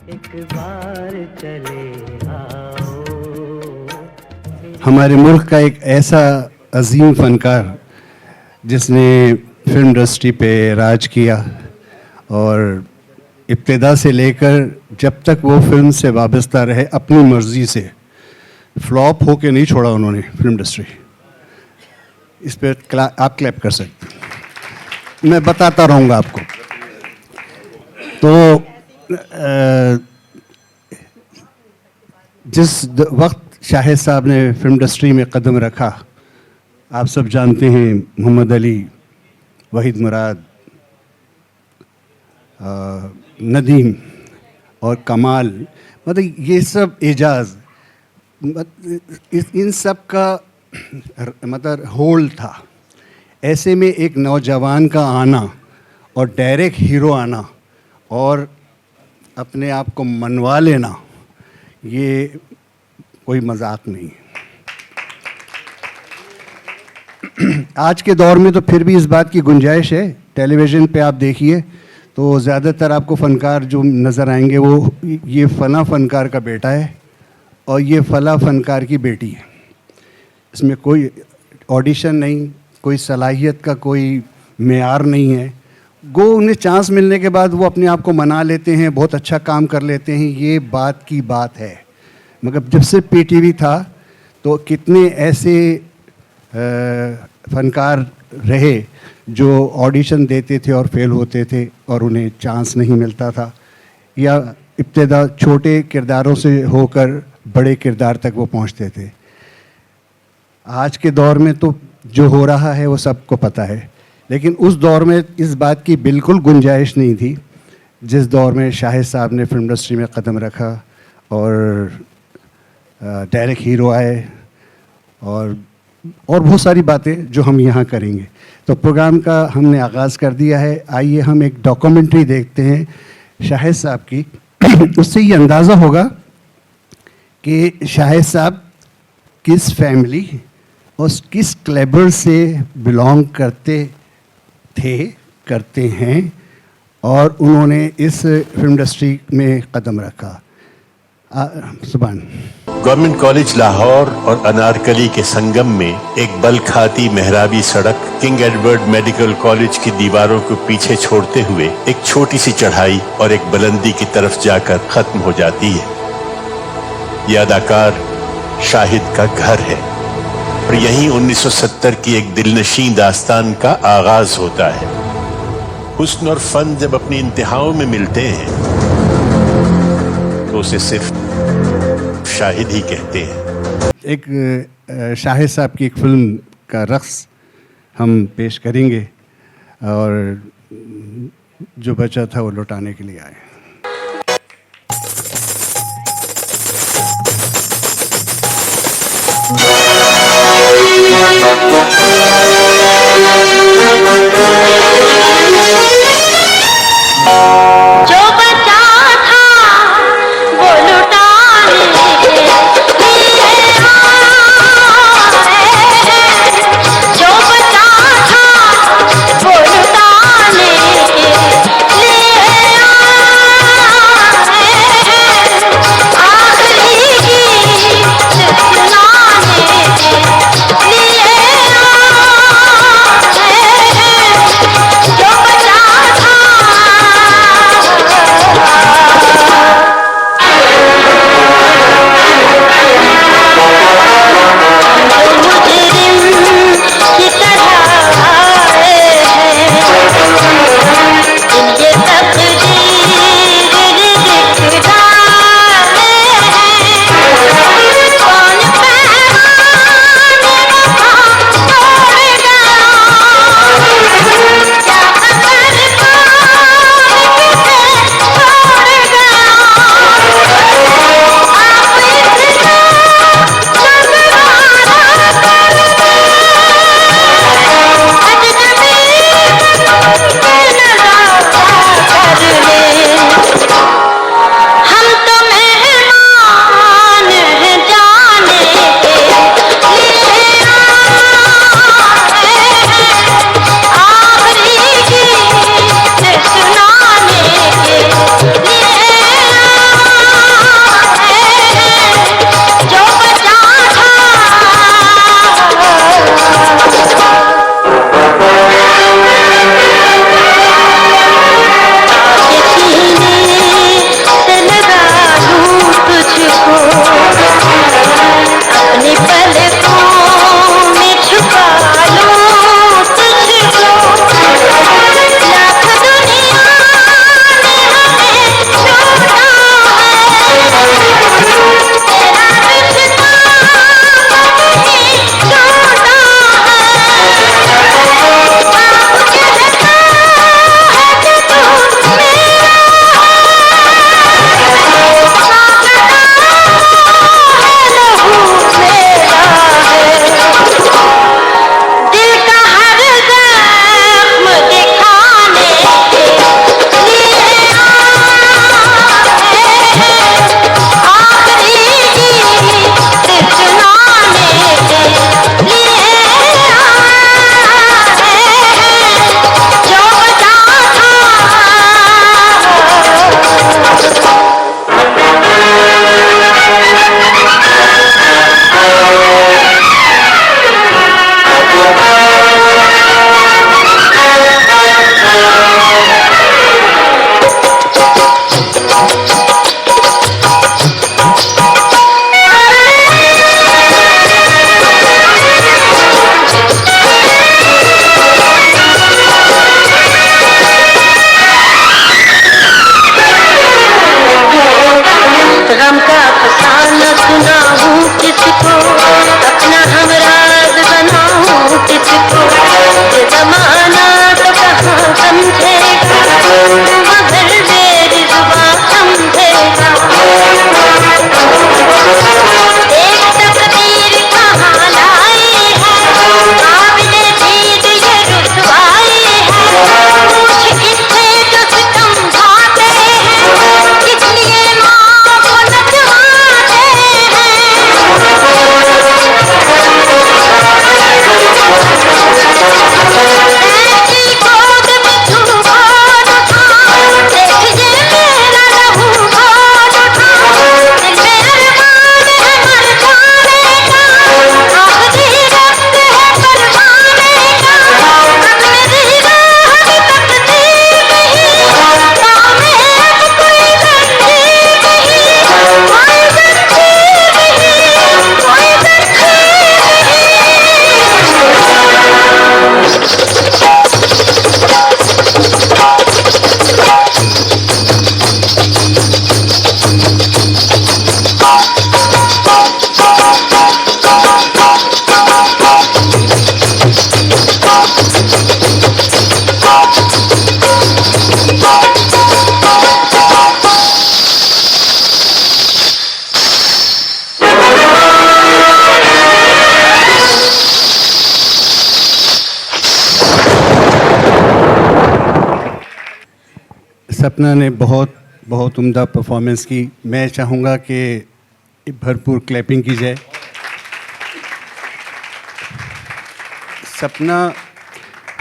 एक बार चले आओ। हमारे मुल्क का एक ऐसा अजीम फनकार जिसने फिल्म इंडस्ट्री पे राज किया और इब्तिदा से लेकर जब तक वो फिल्म से वाबस्ता रहे अपनी मर्ज़ी से फ्लॉप होके नहीं छोड़ा उन्होंने फिल्म इंडस्ट्री। इस पर आप क्लैप कर सकते हैं, मैं बताता रहूँगा आपको। तो जिस वक्त शाहिद साहब ने फिल्म इंडस्ट्री में कदम रखा, आप सब जानते हैं मोहम्मद अली, वहीद मुराद, नदीम और कमाल, मतलब ये सब एजाज, इन सब का मतलब होल्ड था। ऐसे में एक नौजवान का आना और डायरेक्ट हीरो आना और अपने आप को मनवा लेना, ये कोई मजाक नहीं है। आज के दौर में तो फिर भी इस बात की गुंजाइश है। टेलीविज़न पे आप देखिए तो ज़्यादातर आपको फ़नकार जो नज़र आएंगे वो ये फ़ला फ़नकार का बेटा है और ये फ़ला फ़नकार की बेटी है। इसमें कोई ऑडिशन नहीं, कोई सलाहियत का कोई मेयार नहीं है। गो उन्हें चांस मिलने के बाद वो अपने आप को मना लेते हैं, बहुत अच्छा काम कर लेते हैं, ये बात की बात है। मगर जब से पीटीवी था तो कितने ऐसे फ़नकार रहे जो ऑडिशन देते थे और फेल होते थे और उन्हें चांस नहीं मिलता था, या इब्तिदा छोटे किरदारों से होकर बड़े किरदार तक वो पहुंचते थे। आज के दौर में तो जो हो रहा है वो सबको पता है, लेकिन उस दौर में इस बात की बिल्कुल गुंजाइश नहीं थी जिस दौर में शाहिद साहब ने फिल्म इंडस्ट्री में कदम रखा और डायरेक्ट हीरो आए और बहुत सारी बातें जो हम यहाँ करेंगे। तो प्रोग्राम का हमने आगाज़ कर दिया है। आइए हम एक डॉक्यूमेंट्री देखते हैं शाहिद साहब की। उससे ये अंदाज़ा होगा कि शाहिद साहब किस फैमिली और किस क्लेबर से बिलोंग करते थे, करते हैं और उन्होंने इस फिल्म इंडस्ट्री में कदम रखा। सुभान। गवर्नमेंट कॉलेज लाहौर और अनारकली के संगम में एक बल खाती मेहराबी सड़क किंग एडवर्ड मेडिकल कॉलेज की दीवारों को पीछे छोड़ते हुए एक छोटी सी चढ़ाई और एक बुलंदी की तरफ जाकर खत्म हो जाती है। यह अदाकार शाहिद का घर है और यहीं 1970 की एक दिलनशीं दास्तान का आगाज होता है। हुस्न और फन जब अपनी इंतहाओं में मिलते हैं तो उसे सिर्फ शाहिद ही कहते हैं। एक शाहिद साहब की एक फिल्म का रक्स हम पेश करेंगे और जो बचा था वो लौटाने के लिए आए। जो बचा था वो लुटाने के लिए जो बचा था वो लुटाने के लिए आखिरी गीत सुनाने के लिए सपना ने बहुत बहुत उम्दा परफॉर्मेंस की। मैं चाहूँगा कि भरपूर क्लैपिंग की जाए। सपना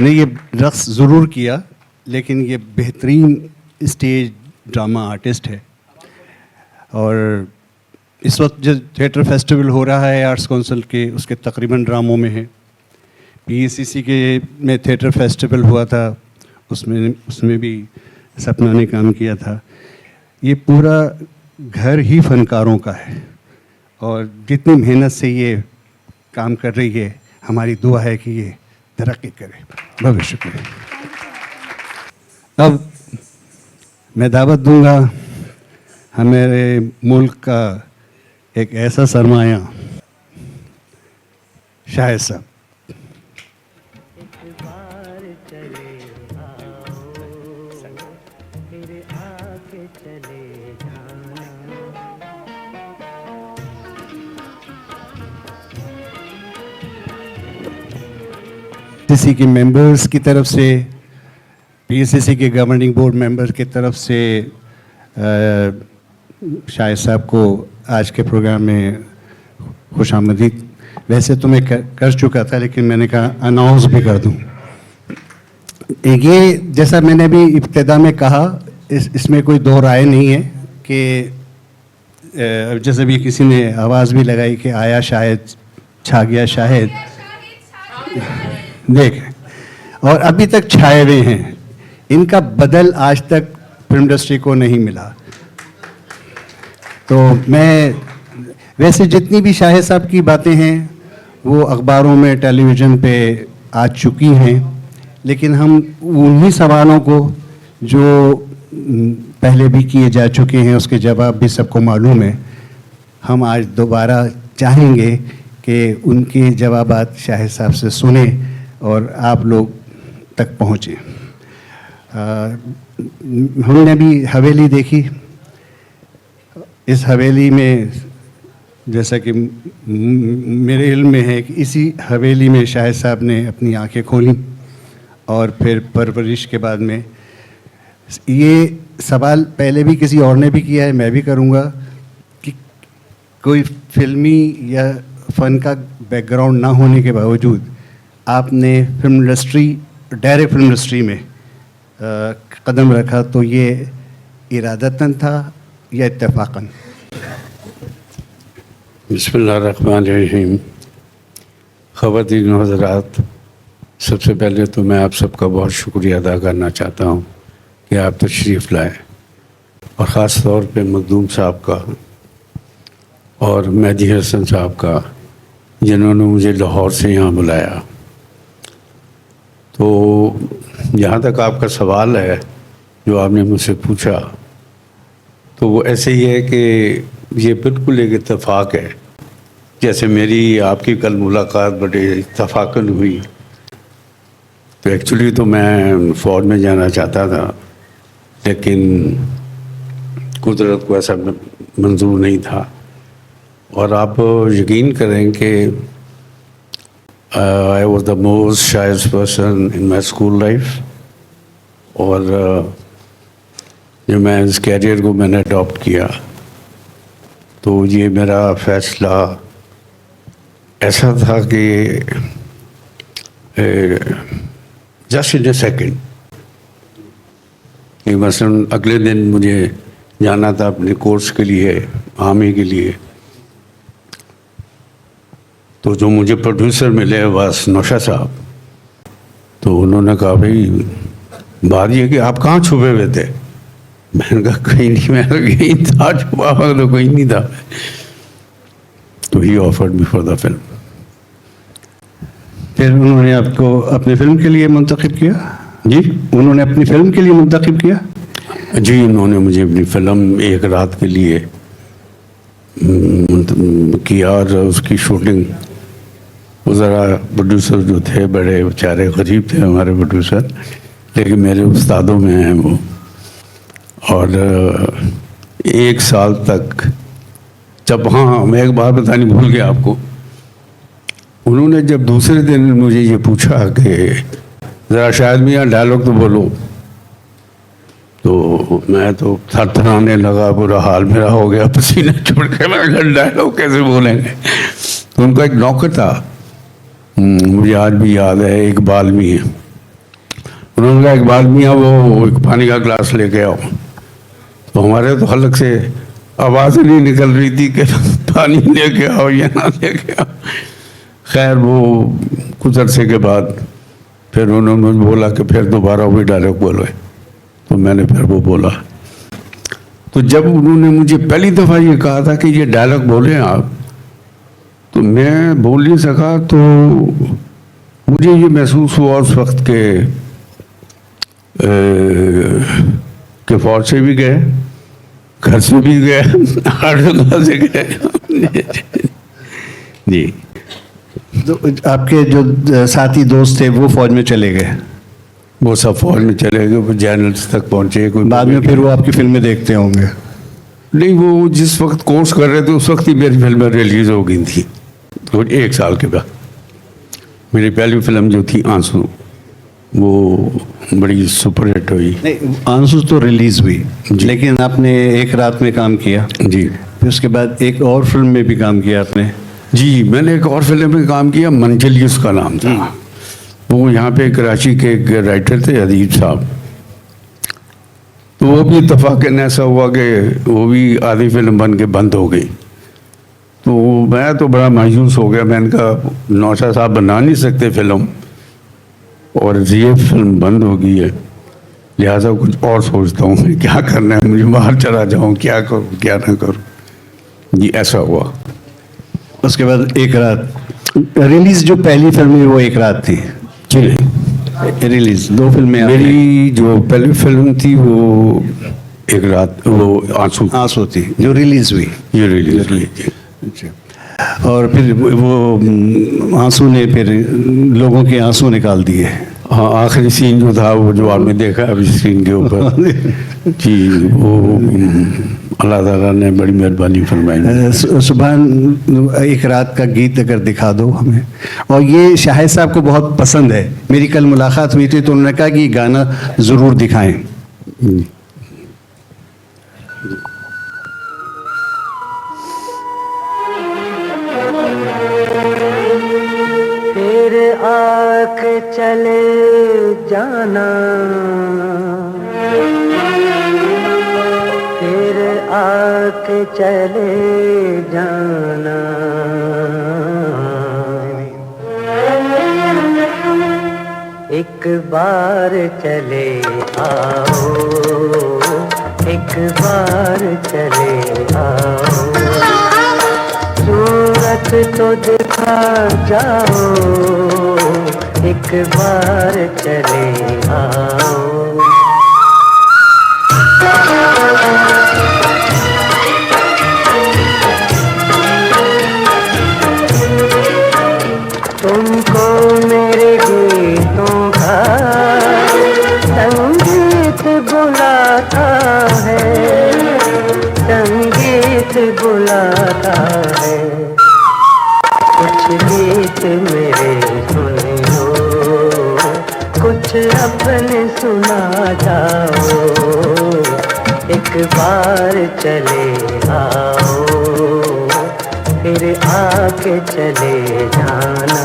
ने ये रक़्स ज़रूर किया, लेकिन ये बेहतरीन स्टेज ड्रामा आर्टिस्ट है। और इस वक्त जो थिएटर फेस्टिवल हो रहा है आर्ट्स काउंसिल के, उसके तकरीबन ड्रामों में है। पीएसीसी के में थिएटर फेस्टिवल हुआ था, उसमें भी सपना ने काम किया था। ये पूरा घर ही फनकारों का है और जितनी मेहनत से ये काम कर रही है, हमारी दुआ है कि ये तरक्की करे भविष्य में। अब मैं दावत दूंगा हमारे मुल्क का एक ऐसा सरमाया, शाहिद साहब। एक बार चले आओ, फिर आके चले जाना। पीएससीसी के मेंबर्स की तरफ से, पीएससीसी के गवर्निंग बोर्ड मेंबर्स की तरफ से शाहिद साहब को आज के प्रोग्राम में खुशामदीद। वैसे तो मैं कर चुका था, लेकिन मैंने कहा अनाउंस भी कर दूं। ये जैसा मैंने भी इब्तिदा में कहा, इसमें कोई दो राय नहीं है कि जैसे भी किसी ने आवाज़ भी लगाई कि आया शाहिद, छा गया शाहिद, देख, और अभी तक छाए हुए हैं। इनका बदल आज तक फिल्म इंडस्ट्री को नहीं मिला। तो मैं वैसे जितनी भी शाहिद साहब की बातें हैं वो अखबारों में, टेलीविज़न पे आ चुकी हैं, लेकिन हम उन्हीं सवालों को जो पहले भी किए जा चुके हैं उसके जवाब भी सबको मालूम है। हम आज दोबारा चाहेंगे कि उनके जवाबात शाहिद साहब से सुने और आप लोग तक पहुँचें। हमने भी हवेली देखी। इस हवेली में जैसा कि मेरे इल्म में है कि इसी हवेली में शाहिद साहब ने अपनी आंखें खोली और फिर परवरिश के बाद में, ये सवाल पहले भी किसी और ने भी किया है, मैं भी करूँगा कि कोई फिल्मी या फ़न का बैकग्राउंड ना होने के बावजूद आपने film industry, direct film industry में कदम रखा, तो ये इरादतन था या इत्तेफाकन? बिस्मिल्लाहिर्रहमानिर्रहीम। ख़वातीन व हज़रात, सबसे पहले तो मैं आप सबका बहुत शुक्रिया अदा करना चाहता हूँ कि आप तशरीफ़ लाए, और ख़ास तौर पे मखदूम साहब का और मेहदी हसन साहब का, जिन्होंने मुझे लाहौर से यहाँ बुलाया। तो जहाँ तक आपका सवाल है जो आपने मुझसे पूछा, तो वो ऐसे ही है कि ये बिल्कुल एक इत्तेफाक है। जैसे मेरी आपकी कल मुलाकात बड़े इत्तेफाकन हुई, तो एक्चुअली तो मैं फ़ौज में जाना चाहता था, लेकिन कुदरत को ऐसा मंजूर नहीं था। और आप यकीन करें कि I was the most shyest person in my school life, और जो मैं इस कैरियर को मैंने अडॉप्ट किया, तो ये मेरा फ़ैसला ऐसा था कि जस्ट इन ए सेकेंड कि मसलन अगले दिन मुझे जाना था अपने कोर्स के लिए, आर्मी के लिए। तो जो मुझे प्रोड्यूसर मिले बस नौशा साहब, तो उन्होंने कहा भाई बात ये कि आप कहाँ छुपे हुए थे? मैंने कहा कहीं नहीं, मैं कहीं था छुपा हुआ, तो कहीं नहीं था। तो ही offered me for the film. फिर उन्होंने आपको अपनी फिल्म के लिए मुंतखब किया? जी, उन्होंने अपनी फिल्म के लिए मुंतखब किया? जी, उन्होंने मुझे अपनी फिल्म एक रात के लिए किया, और उसकी शूटिंग, वो ज़रा प्रोड्यूसर जो थे बड़े बेचारे गरीब थे हमारे प्रोड्यूसर, लेकिन मेरे उस्तादों में हैं वो। और 1 साल तक जब, हाँ मैं एक बात बतानी भूल गया आपको, उन्होंने जब दूसरे दिन मुझे ये पूछा कि ज़रा शायद मियाँ डायलॉग तो बोलो, तो मैं तो थरथराने लगा, बुरा हाल मेरा हो गया, पसीने छूट के, मैं डायलॉग कैसे बोलेंगे। तो उनका एक नौकर था, मुझे आज भी याद है, इकबाल मियाँ। उन्होंने कहा इकबाल मियाँ वो एक पानी का गिलास लेके आओ। तो हमारे तो हलक से आवाज़ नहीं निकल रही थी कि पानी लेके आओ या ना लेके आओ। खैर वो कुछ अरसे के बाद फिर उन्होंने मुझे बोला कि फिर दोबारा वही डायलॉग बोलो। तो मैंने फिर वो बोला। तो जब उन्होंने मुझे पहली दफ़ा ये कहा था कि ये डायलॉग बोले आप, तो मैं बोल नहीं सका। तो मुझे ये महसूस हुआ उस वक्त के फौज से भी गए, घर से भी गए, हर जगह से गए। जी। तो आपके जो साथी दोस्त थे वो फौज में चले गए? वो सब फौज में चले गए, वो जनरल्स तक पहुँचे। कोई बाद में फिर वो आपकी फिल्में देखते होंगे? नहीं, वो जिस वक्त कोर्स कर रहे थे उस वक्त ही मेरी फिल्में रिलीज हो गई थी। तो 1 साल के बाद मेरी पहली फिल्म जो थी आंसू, वो बड़ी सुपरहिट हुई। नहीं, आंसू तो रिलीज हुई, लेकिन आपने एक रात में काम किया। जी। फिर उसके बाद एक और फिल्म में भी काम किया आपने? जी, मैंने एक और फिल्म में काम किया, मंजिल उसका नाम था। वो यहाँ पे कराची के एक राइटर थे अदीब साहब। तो वो भी इत्तफाकन ऐसा हुआ कि वो भी आधी फिल्म बन के बंद हो गई। तो मैं तो बड़ा मायूस हो गया। मैंने कहा नौशाद साहब बना नहीं सकते फिल्म, और ये फिल्म बंद हो गई है, लिहाजा कुछ और सोचता हूँ मैं क्या करना है, मुझे बाहर चला जाऊँ, क्या करूँ क्या ना करूँ। जी, ऐसा हुआ। उसके बाद एक रात रिलीज, जो पहली फिल्म है वो एक रात थी। जी। रिलीज 2 फिल्में मेरी जो पहली फिल्म थी वो एक रात, वो आंसू आंसू थी जो रिलीज हुई। ये रिलीज हुई। और फिर वो आंसू ने फिर लोगों के आंसू निकाल दिए। हाँ, आखिरी सीन जो था वो जो आपने देखा अभी स्क्रीन के ऊपर जी, वो अल्लाह ताला ने बड़ी मेहरबानी फरमाई। सुभान, एक रात का गीत अगर दिखा दो हमें। और ये शाहिद साहब को बहुत पसंद है। मेरी कल मुलाकात हुई थी तो उन्होंने कहा कि ये गाना ज़रूर दिखाएं। फिर आके चले जाना, फिर आके चले जाना, एक बार चले आओ, एक बार चले आओ, सूरत तो दिखा जाओ, एक बार चले आओ। तुमको मेरे गीतों का संगीत बुलाता है, संगीत बुलाता है। कुछ गीत मेरे सुन लो, कुछ अपने सुना जाओ, एक बार चले आओ, फिर आके चले जाना।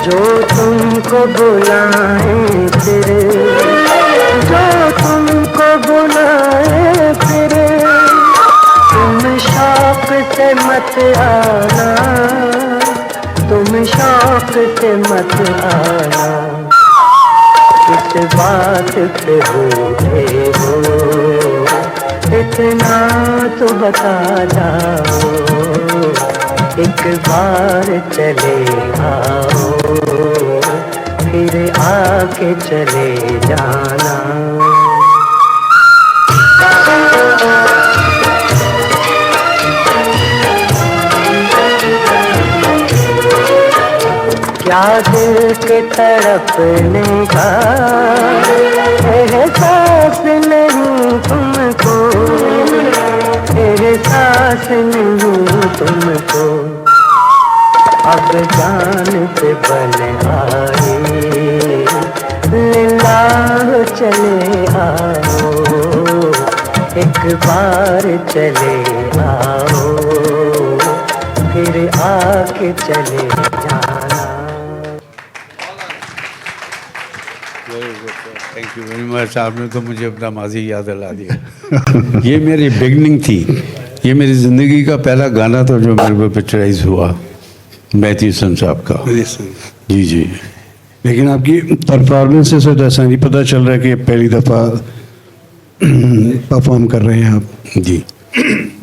जो तुमको बुलाए फिर, जो तुमको बुलाए फिर, तुम शौक से मत आना, तुम शौक से मत आना। किस बात पे रूठे हो इतना तो बता जाओ, एक बार चले आओ, फिर आके चले जाना। क्या दिल के तड़पने का एहसास नहीं तुमको, चाशनी हूँ तुमको, अब जान पे बन आए, निगाह चले आओ, एक बार चले आओ, फिर आके चले जाना। Thank you very much. आपने तो मुझे अपना माजी याद दिला दिया। ये मेरी बिगनिंग थी, ये मेरी ज़िंदगी का पहला गाना था जो मेरे को पिक्चराइज हुआ, मेहदी हसन साहब का। जी जी। लेकिन आपकी परफॉर्मेंस से तो ऐसा नहीं पता चल रहा है कि पहली दफ़ा परफॉर्म कर रहे हैं आप। जी,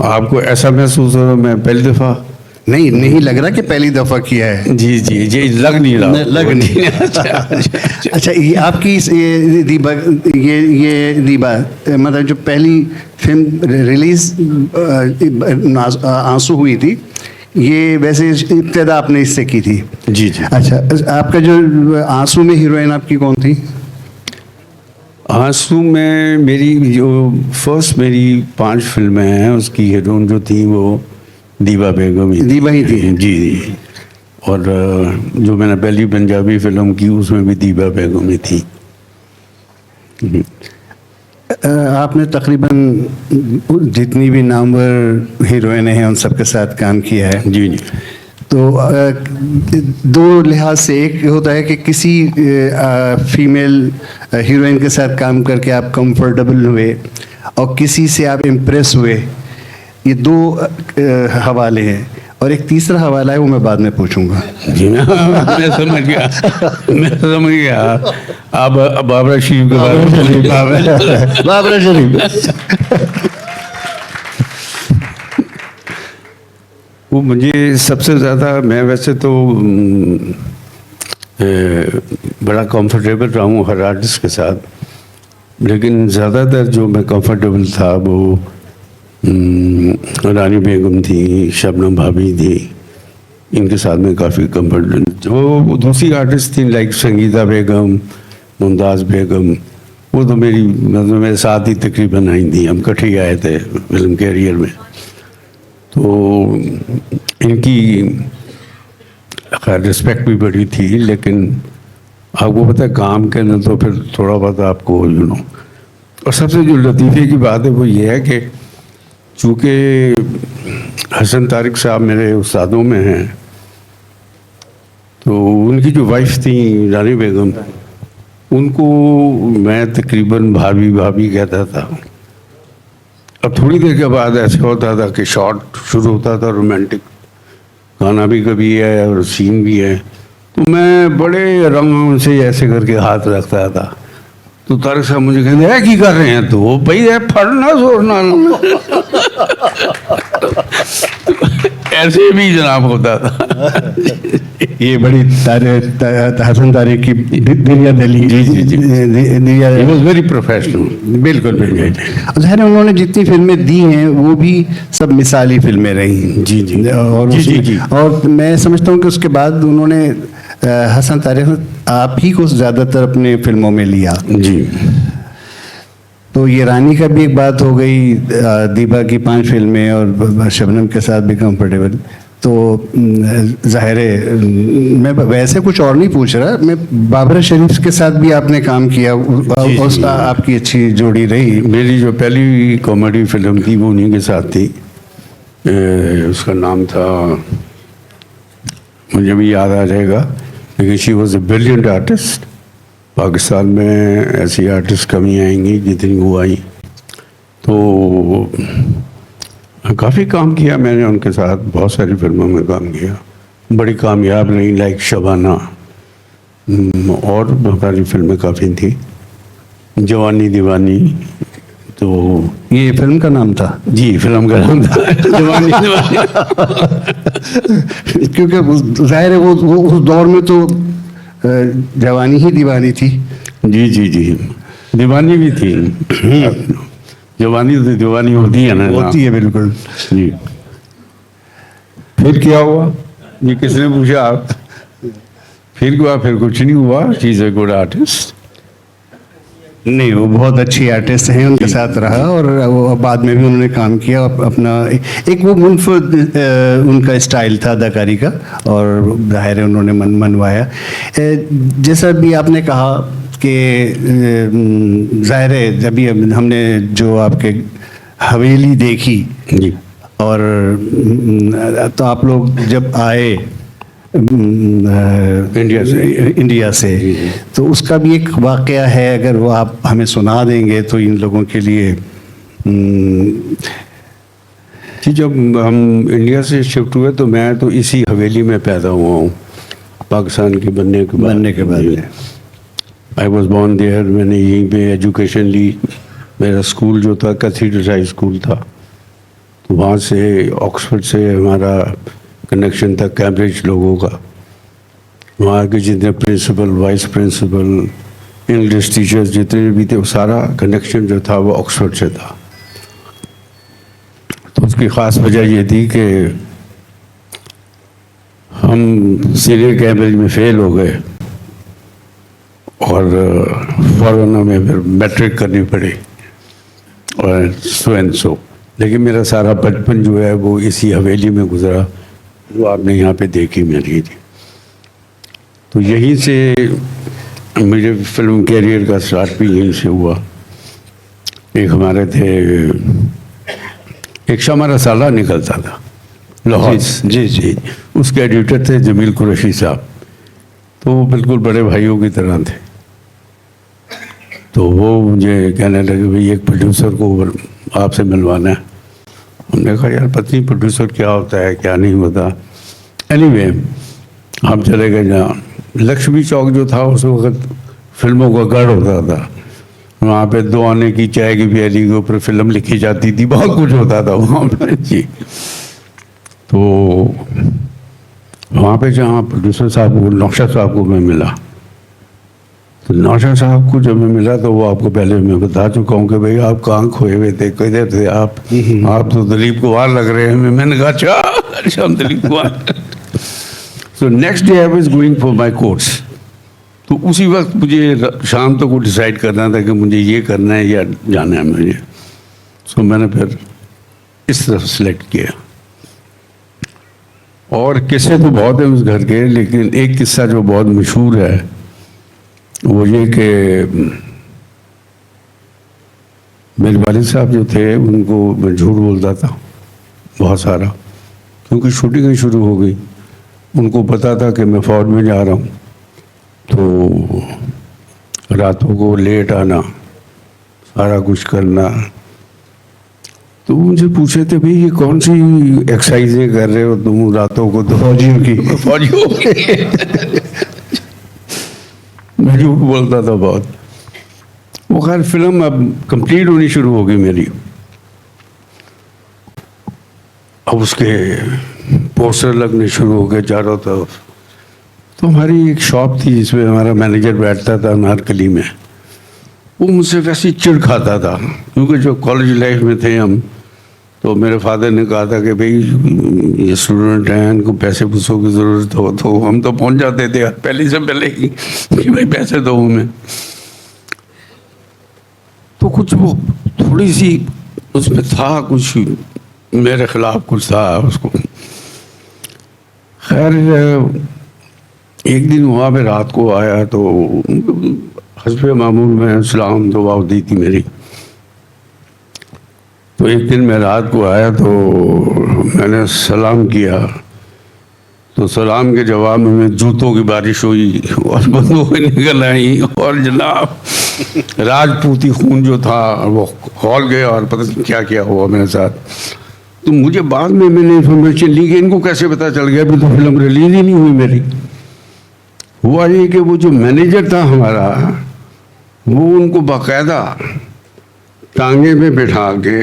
आपको ऐसा महसूस हो रहा मैं पहली दफ़ा? नहीं लग रहा कि पहली दफ़ा किया है। जी जी जी, लग नहीं रहा। लग नहीं। अच्छा, ये आपकी ये दीबा मतलब जो पहली फिल्म रिलीज आंसू हुई थी, ये वैसे इब्तिदा आपने इससे की थी? जी जी। अच्छा, आपका जो आंसू में हीरोइन आपकी कौन थी? आंसू में मेरी जो फर्स्ट मेरी 5 फिल्में हैं उसकी हीरोइन जो थी वो दीबा बेगम ही दीबा ही थी। जी जी। और जो मैंने पहली पंजाबी फिल्म की उसमें भी दीबा बेगम ही थी। आपने तकरीबन जितनी भी नामवर हीरोइन हैं उन सबके साथ काम किया है। जी जी। तो दो लिहाज से, एक होता है कि किसी फीमेल हीरोइन के साथ काम करके आप कंफर्टेबल हुए और किसी से आप इम्प्रेस हुए, ये दो हवाले हैं। और एक तीसरा हवाला है, वो मैं बाद में पूछूंगा। जी मैं समझ गया, मैं समझ गया। आप बाबरा शरीफ के बारे में। बाबरा शरीफ वो मुझे सबसे ज़्यादा, मैं वैसे तो बड़ा कंफर्टेबल रहा हूँ हर आर्टिस्ट के साथ, लेकिन ज़्यादातर जो मैं कंफर्टेबल था वो रानी बेगम थी, शबनम भाभी थी, इनके साथ में काफ़ी कंफर्टेबल। जो दूसरी आर्टिस्ट थी लाइक संगीता बेगम, मुमताज़ बेगम, वो तो मेरे साथ ही तकरीबन आई थी, हम इकट्ठे ही आए थे फिल्म कैरियर में। तो इनकी खैर रिस्पेक्ट भी बड़ी थी, लेकिन आपको पता है काम के ना तो फिर थोड़ा बहुत आपको और सबसे जो लतीफ़े की बात है वो ये है कि चूँकि हसन तारिक साहब मेरे उस्तादों में हैं, तो उनकी जो वाइफ थी रानी बेगम, उनको मैं तकरीबन भाभी भाभी कहता था। अब थोड़ी देर के बाद ऐसे होता था कि शॉट शुरू होता था, रोमांटिक गाना भी कभी है और सीन भी है, तो मैं बड़े रंग से ऐसे करके हाथ रखता था। तो तारिक साहब मुझे कहते हैं की कर रहे हैं, तो भाई है फड़ना जोड़ना ऐसे भी जनाब होता था। ये बड़ी हसन तारिक की दिलिया दली। जी जी जी। He was very professional। बिल्कुल बिल्कुल। ज़ाहिर है उन्होंने जितनी फिल्में दी हैं वो भी सब मिसाली फिल्में रही। जी जी। और जी जी जी। और मैं समझता हूँ कि उसके बाद उन्होंने हसन तारिक आप ही को ज़्यादातर अपने फिल्मों में लिया। जी। तो ये रानी का भी एक बात हो गई, दीबा की 5 फिल्में और शबनम के साथ भी कंफर्टेबल। तो ज़ाहिर है मैं वैसे कुछ और नहीं पूछ रहा, मैं बाबरा शरीफ के साथ भी आपने काम किया, उसका आपकी अच्छी जोड़ी रही। मेरी जो पहली कॉमेडी फिल्म थी वो उन्हीं के साथ थी, उसका नाम था, मुझे भी याद आ जाएगा, लेकिन she was a brilliant artist. Pakistan में ऐसी आर्टिस्ट कमी आएंगी जितनी वो आई। तो काफ़ी काम किया मैंने उनके साथ, बहुत सारी फिल्मों में काम किया, बड़ी कामयाब रही लाइक शबाना, और बहुत सारी फिल्में काफ़ी थी, जवानी दीवानी। तो ये फिल्म का नाम था? जी, फिल्म का नाम था जवानी दीवानी। क्योंकि जाहिर है वो उस दौर में तो जवानी ही दीवानी थी। जी जी जी, दीवानी भी थी। जवानी तो दीवानी होती है ना, होती है बिल्कुल। जी। फिर क्या हुआ ये किसने पूछा आप? फिर क्या, फिर कुछ नहीं हुआ। She is a good artist. नहीं, वो बहुत अच्छी आर्टिस्ट हैं, उनके साथ रहा और वो बाद में भी उन्होंने काम किया अपना। एक वो मुल्फ उनका स्टाइल था अदाकारी का, और जाहिर है उन्होंने मनवाया। जैसा भी आपने कहा कि जाहिर है जब भी हमने जो आपके हवेली देखी जी, और तो आप लोग जब आए इंडिया से तो उसका भी एक वाकया है, अगर वो आप हमें सुना देंगे तो इन लोगों के लिए। जी, जब हम इंडिया से शिफ्ट हुए तो मैं तो इसी हवेली में पैदा हुआ हूँ, पाकिस्तान के बनने के बाद। आई वॉज बॉर्न देयर, मैंने यहीं पे एजुकेशन ली। मेरा स्कूल जो था कैथीड्रल हाई स्कूल था, तो वहाँ से ऑक्सफोर्ड से हमारा कनेक्शन था कैम्ब्रिज लोगों का। वहाँ के जितने principal, vice principal, English teachers जितने भी थे, वो सारा कनेक्शन जो था वो ऑक्सफोर्ड से था। तो उसकी ख़ास वजह ये थी कि हम सीनियर कैम्ब्रिज में फेल हो गए और फ़ौरन हमें फिर मैट्रिक करनी पड़ी और सो एंड सो। लेकिन मेरा सारा बचपन जो है वो इसी हवेली में गुजरा जो आपने यहाँ पे देखी मेरी थी। तो यहीं से मेरे फिल्म कैरियर का स्टार्ट भी यहीं से हुआ। एक हमारे थे, एक शमा रसाला निकलता था लाहौर, जी जी, उसके एडिटर थे जमील कुरैशी साहब। तो वो बिल्कुल बड़े भाइयों की तरह थे। तो वो मुझे कहने लगे भाई एक प्रोड्यूसर को आपसे मिलवाना है। हमने कहा यार पता नहीं प्रोड्यूसर क्या होता है क्या नहीं होता। एनीवे हम चले गए जहाँ लक्ष्मी चौक जो था उस वक्त फिल्मों का गढ़ होता था। वहाँ पे 2 आने की चाय की प्याली के ऊपर फिल्म लिखी जाती थी, बहुत कुछ होता था वहाँ पे जी। तो वहाँ पे जहाँ प्रोड्यूसर साहब को, नौशाद साहब को मैं मिला, तो नौशाद साहब को जब मैं मिला तो वो आपको पहले मैं बता चुका हूँ कि भाई आप कहाँ खोए हुए थे, किधर थे आप तो दिलीप कुमार लग रहे हैं। मैंने कहा अच्छा हम Dilip Kumar. So next day I was going for my course. तो उसी वक्त मुझे शाम तक को डिसाइड करना था कि मुझे ये करना है या जाना है मुझे। सो मैंने फिर इस तरफ सेलेक्ट किया। और किस्से तो बहुत है उस घर के, लेकिन एक किस्सा जो बहुत मशहूर है वो ये कि मेरे वालिद साहब जो थे उनको मैं झूठ बोलता था बहुत सारा, क्योंकि शूटिंग ही शुरू हो गई। उनको पता था कि मैं फौज में जा रहा हूँ, तो रातों को लेट आना, सारा कुछ करना। तो मुझे पूछे थे भाई ये कौन सी एक्सरसाइजें कर रहे हो तुम रातों को, तो फौजियों की मैं झूठ बोलता था बहुत। वो खैर फिल्म अब कंप्लीट होनी शुरू हो गई मेरी। अब उसके पोस्टर लगने शुरू हो गए चारों तरफ। तो हमारी एक शॉप थी जिसमें हमारा मैनेजर बैठता था अनारकली में। वो मुझसे वैसे चिढ़ खाता था, क्योंकि जो कॉलेज लाइफ में थे हम, तो मेरे फादर ने कहा था कि भाई ये स्टूडेंट हैं, इनको पैसे पूछों की ज़रूरत हो, तो हम तो पहुंच जाते थे पहले से पहले ही कि भाई पैसे दो हमें। तो कुछ वो थोड़ी सी उसमें था, कुछ मेरे खिलाफ कुछ था उसको। खैर एक दिन वहाँ पे रात को आया तो हस्बे मामूल में सलाम दुआ दी थी मेरी। तो एक दिन मैं रात को आया तो मैंने सलाम किया, तो सलाम के जवाब में जूतों की बारिश हुई और बंदूकें निकल आई और जनाब राजपूती खून जो था वो खौल गया और पता नहीं क्या क्या हुआ मेरे साथ। तो मुझे बाद में मैंने इन्फॉर्मेशन ली कि इनको कैसे पता चल गया, अभी तो फिल्म रिलीज ही नहीं हुई मेरी। हुआ ये कि वो जो मैनेजर था हमारा, वो उनको बाकायदा टांगे पे बिठा के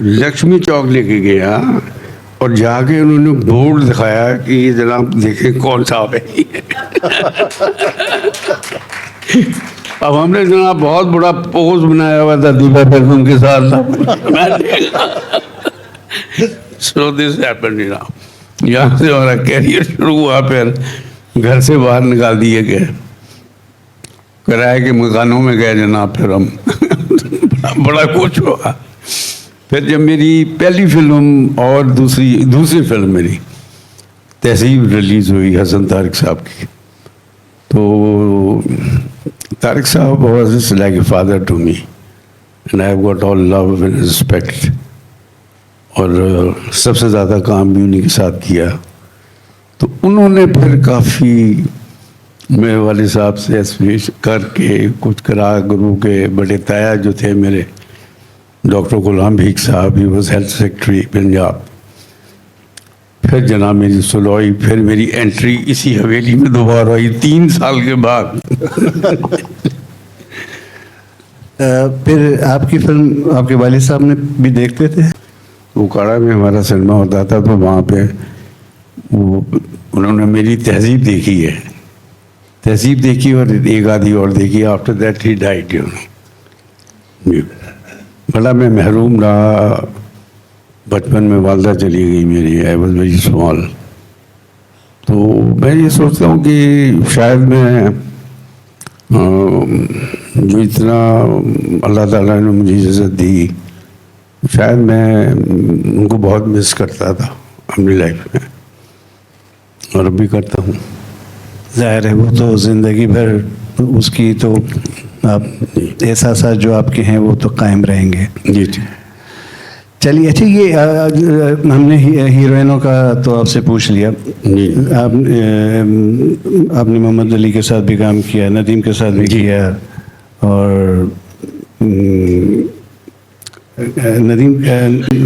लक्ष्मी चौक लेके गया और जाके उन्होंने बोर्ड दिखाया कि ये जनाब देखें कौन सा है। अब हमने जनाब बहुत बड़ा पोज बनाया हुआ था दीपा फिल्म के साथ। So this happened now. यहाँ से हमारा कैरियर शुरू हुआ, फिर घर से बाहर निकाल दिए गए। किराए के मकानों में गए जनाब, फिर हम बड़ा खुश हुआ। फिर जब मेरी पहली फिल्म और दूसरी फिल्म मेरी तहजीब रिलीज़ हुई हसन तारिक साहब की, तो तारिक साहब was like a father to me and I have got all love and respect. और सबसे ज़्यादा काम भी उन्हीं के साथ किया। तो उन्होंने फिर काफ़ी मेरे वाले साहब से एसोसिएशन करके कुछ करा गुरु के बड़े ताया जो थे मेरे, डॉक्टर गुलाम भीख साहब, he was health secretary Punjab. फिर जनाब मेरी सुलह हुई, फिर मेरी एंट्री इसी हवेली में दोबारा हुई 3 साल के बाद। फिर आपकी फिल्म आपके वालिद साहब ने भी देखते थे? उकाड़ा में हमारा सिनेमा होता था, तो वहाँ पे वो उन्होंने मेरी तहजीब देखी है, तहजीब देखी और एक आधी और देखी। After that he died, you know. बड़ा मैं महरूम रहा। बचपन में वालदा चली गई मेरी, आई वॉज वेरी स्मॉल। तो मैं ये सोचता हूँ कि शायद मैं जो इतना अल्लाह ताला ने मुझे इज़्ज़त दी, शायद मैं उनको बहुत मिस करता था अपनी लाइफ में, और अभी करता हूँ। ज़ाहिर है वो तो ज़िंदगी भर उसकी तो आप एहसास जो आपके हैं वो तो कायम रहेंगे। जी जी। चलिए, अच्छा ये हमने हीरोइनों का तो आपसे पूछ लिया। जी। आपने मोहम्मद अली के साथ भी काम किया, नदीम के साथ भी किया, और नदीम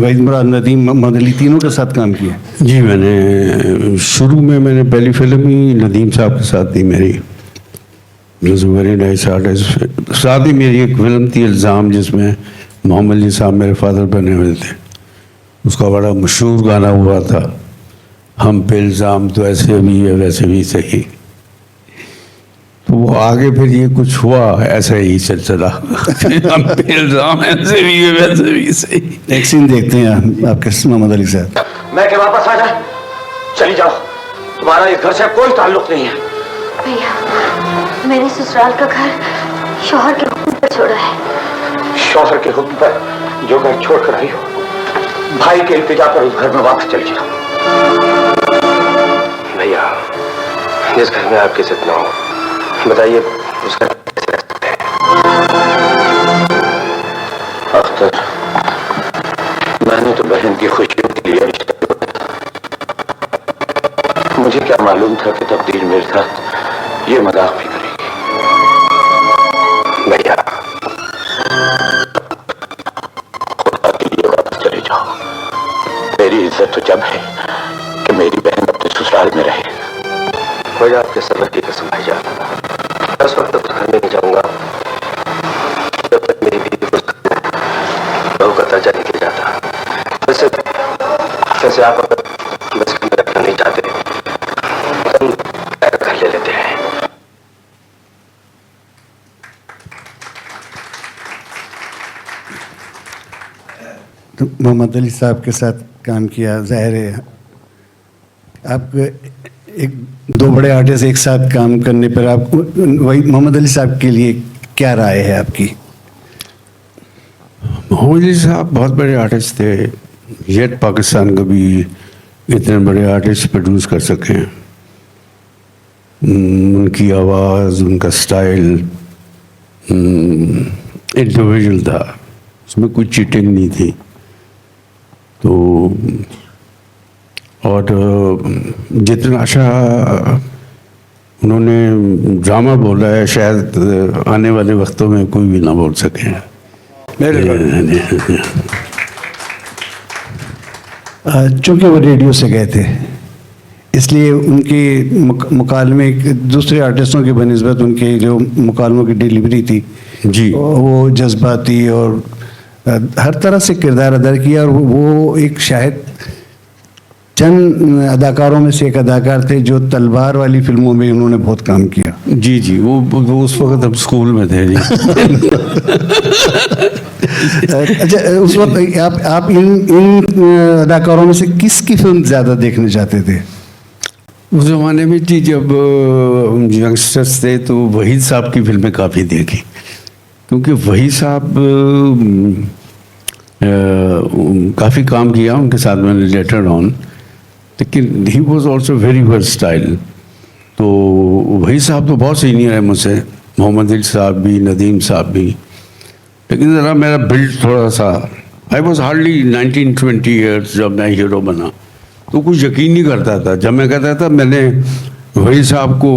वहीद मुराद, नदीम, मोहम्मद अली, तीनों के साथ काम किया। जी, मैंने शुरू में मैंने पहली फिल्म ही नदीम साहब के साथ थी मेरी, वेरी नाइस आर्टिस्ट। साथ ही मेरी एक फिल्म थी इल्ज़ाम, जिसमें मोहम्मद अली साहब मेरे फादर बने हुए थे। उसका बड़ा मशहूर गाना हुआ था, हम पे इल्ज़ाम तो ऐसे भी है वैसे भी सही। तो वो आगे फिर ये कुछ हुआ, ऐसा ही चला हम पे इल्ज़ाम ऐसे भी है वैसे भी सही। एक सीन देखते हैं आपके मोहम्मद अली साहब। मैं के वापस आ जाए, चली जाओ, तुम्हारा इस घर से कोई ताल्लुक नहीं है। भैया, मैंने ससुराल का घर शौहर के हुक्म पर छोड़ा है। शौहर के हुक्म पर जो घर छोड़कर आई हो, भाई के इल्तिजा पर उस घर में वापस चली जाओ। भैया, जिस घर में आपकी इज्जत ना हो, बताइए उस घर में कैसे रह सकते हैं? अख्तर, मैंने तो बहन की खुशियों के लिए रिश्ता तोड़ा। मुझे क्या मालूम था कि तकदीर मेरे साथ ये मजाक भी करेगी। भैया, खुदा के लिए वापस चले जाओ। मेरी इज्जत तो जब है कि मेरी बहन अपने ससुराल में रहे। मुझे आपके सबर की कसम भाई जान, उस वक्त तक घर में नहीं जाऊंगा जब तक मेरी बीवी को बहू का दर्जा नहीं दिया जाता। वैसे आप अगर बस घर में रखना नहीं चाहते तो हम घर ले लेते हैं। तो मोहम्मद अली साहब के साथ काम किया, ज़ाहिर है आप एक दो बड़े आर्टिस्ट एक साथ काम करने पर आप वही मोहम्मद अली साहब के लिए क्या राय है आपकी? मोहम्मद अली साहब बहुत बड़े आर्टिस्ट थे, येट पाकिस्तान कभी इतने बड़े आर्टिस्ट प्रोड्यूस कर सके हैं। उनकी आवाज़, उनका स्टाइल इंडिविजुअल था, उसमें कोई चीटिंग नहीं थी। तो और जितना अच्छा उन्होंने ड्रामा बोला है, शायद आने वाले वक्तों में कोई भी ना बोल सके। चूँकि वो रेडियो से गए थे, इसलिए उनके मुकालमे दूसरे आर्टिस्टों के बनिस्बत उनके जो मुकालमों की डिलीवरी थी जी, वो जज्बाती और हर तरह से किरदार अदा किया। और वो एक शायद चंद अदाकारों में से एक अदाकार थे जो तलवार वाली फिल्मों में उन्होंने बहुत काम किया। जी जी, वो उस वक्त हम स्कूल में थे जी। अच्छा, उस वक्त आप इन अदाकारों में से किसकी फिल्म ज़्यादा देखने चाहते थे? उस ज़माने में जी जब हम यंगस्टर्स थे तो वहीद साहब की फिल्में काफ़ी देखी, क्योंकि वहीद साहब काफ़ी काम किया उनके साथ मैंने लेटर ऑन, लेकिन he was also very versatile. तो वहीद साहब तो बहुत सीनियर है मुझसे, मोहम्मद अली साहब भी, नदीम साहब भी, लेकिन ज़रा मेरा बिल्ड थोड़ा सा, आई वॉज हार्डली 19-20 ईयर्स जब मैं हीरो बना, तो कुछ यकीन नहीं करता था। जब मैं कहता था, मैंने वहीद साहब को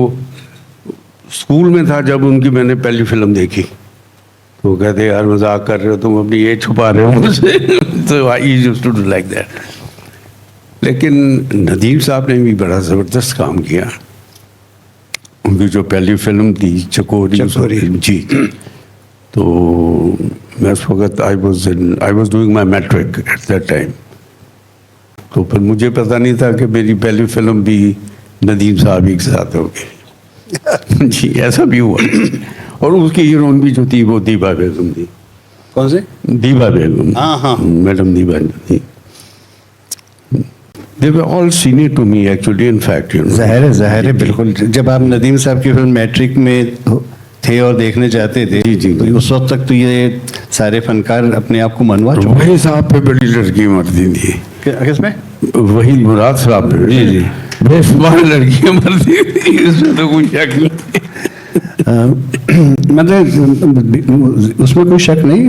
स्कूल में था जब उनकी मैंने पहली फिल्म देखी, तो कहते यार मजाक कर रहे हो तुम, अपनी ये छुपा रहे हो मुझसे। तो I used to do like that. लेकिन नदीम साहब ने भी बड़ा ज़बरदस्त काम किया। उनकी जो पहली फिल्म थी चकोरी जी, तो मैं उस वक्त I was doing my matric at that time, तो फिर मुझे पता नहीं था कि मेरी पहली फिल्म भी नदीम साहब ही के साथ होगी। जी ऐसा भी हुआ। और उसकी हीरोइन भी जो थी वो दीबा बेगम थी। कौन से? दीबा बेगम। हाँ हाँ, मैडम दीबा थी। They were all senior to me actually, in fact, you know. ज़ाहिर है बिल्कुल। जब आप नदीम साहब की फिल्म मैट्रिक में थे और देखने जाते थे, जी, तो उस वक्त तक तो ये सारे फनकार अपने आप को मनवा चुके। वही साहब पे बड़ी लड़की मरती थी। किसमें? वही मुराद साहब पे जी बेशुमार लड़कियाँ मरती थी, उसमें तो कोई शक नहीं। मतलब उसमें कोई शक नहीं,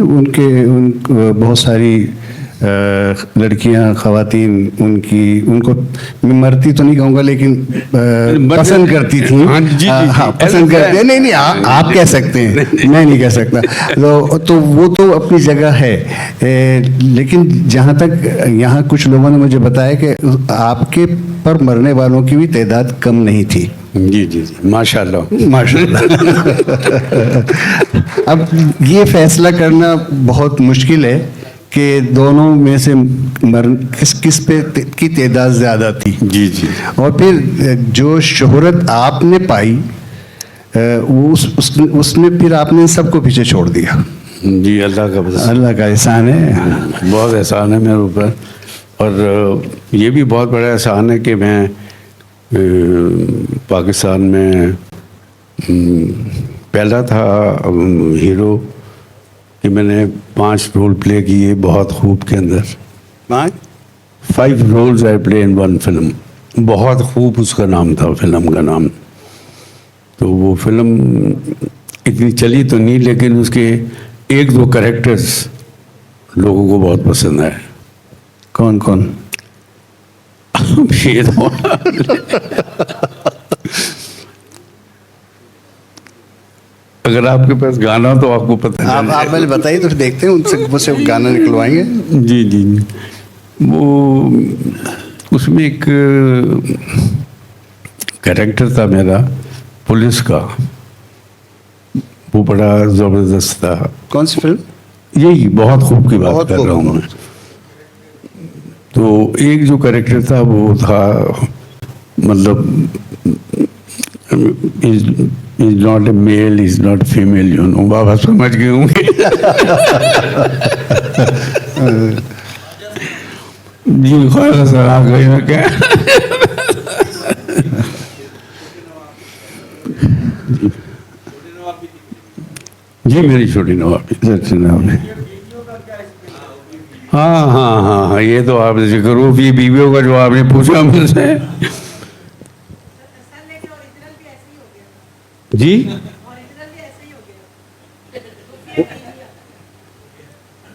बहुत सारी लड़कियां, खवातीन उनको मैं मरती तो नहीं कहूँगा, लेकिन पसंद करती थी। हाँ जी, हाँ पसंद करती। नहीं आप कह सकते हैं, मैं नहीं कह सकता। तो वो तो अपनी जगह है, लेकिन जहाँ तक यहाँ कुछ लोगों ने मुझे बताया कि आपके पर मरने वालों की भी तादाद कम नहीं थी। जी जी जी, माशाल्लाह माशाल्लाह। अब ये फैसला करना बहुत मुश्किल है कि दोनों में से किस पे की तादाद ज़्यादा थी। जी जी। और फिर जो शोहरत आपने पाई, वो उसमें फिर आपने सबको पीछे छोड़ दिया। जी, अल्लाह का एहसान है, बहुत एहसान है मेरे ऊपर। और ये भी बहुत बड़ा एहसान है कि मैं पाकिस्तान में पहला था हीरो कि मैंने 5 रोल प्ले किए बहुत खूब के अंदर। 5 roles I play in 1 film. बहुत खूब उसका नाम था, फिल्म का नाम। तो वो फिल्म इतनी चली तो नहीं, लेकिन उसके 1-2 कैरेक्टर्स लोगों को बहुत पसंद आए। कौन कौन? ये तो अगर आपके पास गाना हो तो आपको पता है। आप पहले बताइए तो देखते हैं, उनसे गाना निकलवाएंगे। जी जी। वो उसमें एक कैरेक्टर था मेरा पुलिस का, वो बड़ा ज़बरदस्त था। कौन सी फिल्म? यही बहुत खूब की बात कर रहा हूँ मैं। तो एक जो कैरेक्टर था वो था, मतलब is not a male, is not female, you know। बाबा समझ गए होंगे। जी ख्याल सर आ गए हैं क्या? जी मेरी छोटी नवाबी। हाँ, ये तो आप करो भी बीवियों का जो आपने पूछा मुझसे। जी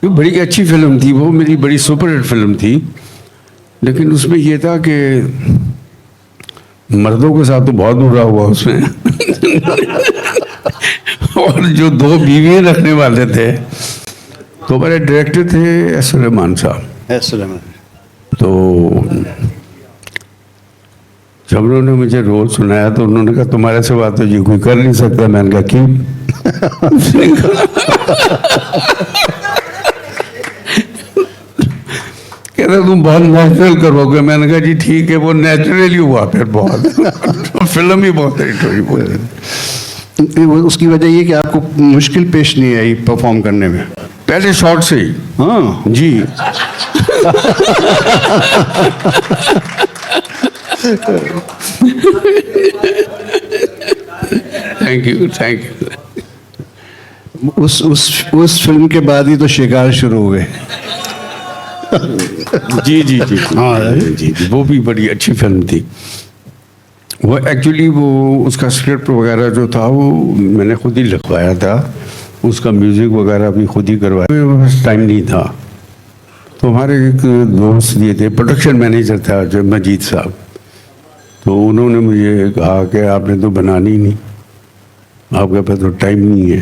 ये बड़ी अच्छी फिल्म थी, वो मेरी बड़ी सुपरहिट फिल्म थी। लेकिन उसमें ये था कि मर्दों के साथ तो बहुत बुरा हुआ उसमें। और जो 2 बीवियाँ रखने वाले थे, तो हमारे डायरेक्टर थे एस सुलेमान साहब। तो जब उन्होंने मुझे रोल सुनाया तो उन्होंने कहा तुम्हारे से बात तो ये कोई कर नहीं सकता। मैंने कहा क्यों? कहते तुम बहुत नेचुरल करोगे। मैंने कहा जी ठीक है, वो नेचुरली हुआ फिर बहुत। फिल्म ही बहुत हिट हुई। उसकी वजह ये कि आपको मुश्किल पेश नहीं आई परफॉर्म करने में? पहले शॉट से ही। हाँ जी। Thank you, thank you. उस फिल्म के बाद ही तो शिकार शुरू हुए। जी जी जी, हाँ जी जी, वो भी बड़ी अच्छी फिल्म थी। वो एक्चुअली वो उसका स्क्रिप्ट वगैरह जो था वो मैंने खुद ही लिखवाया था, उसका म्यूज़िक वगैरह भी खुद ही करवाया। मेरे पास टाइम नहीं था, तो हमारे एक दोस्त दिए थे, प्रोडक्शन मैनेजर था जो मजीद साहब, तो उन्होंने मुझे कहा कि आपने तो बनानी नहीं, आपके पास तो टाइम नहीं है,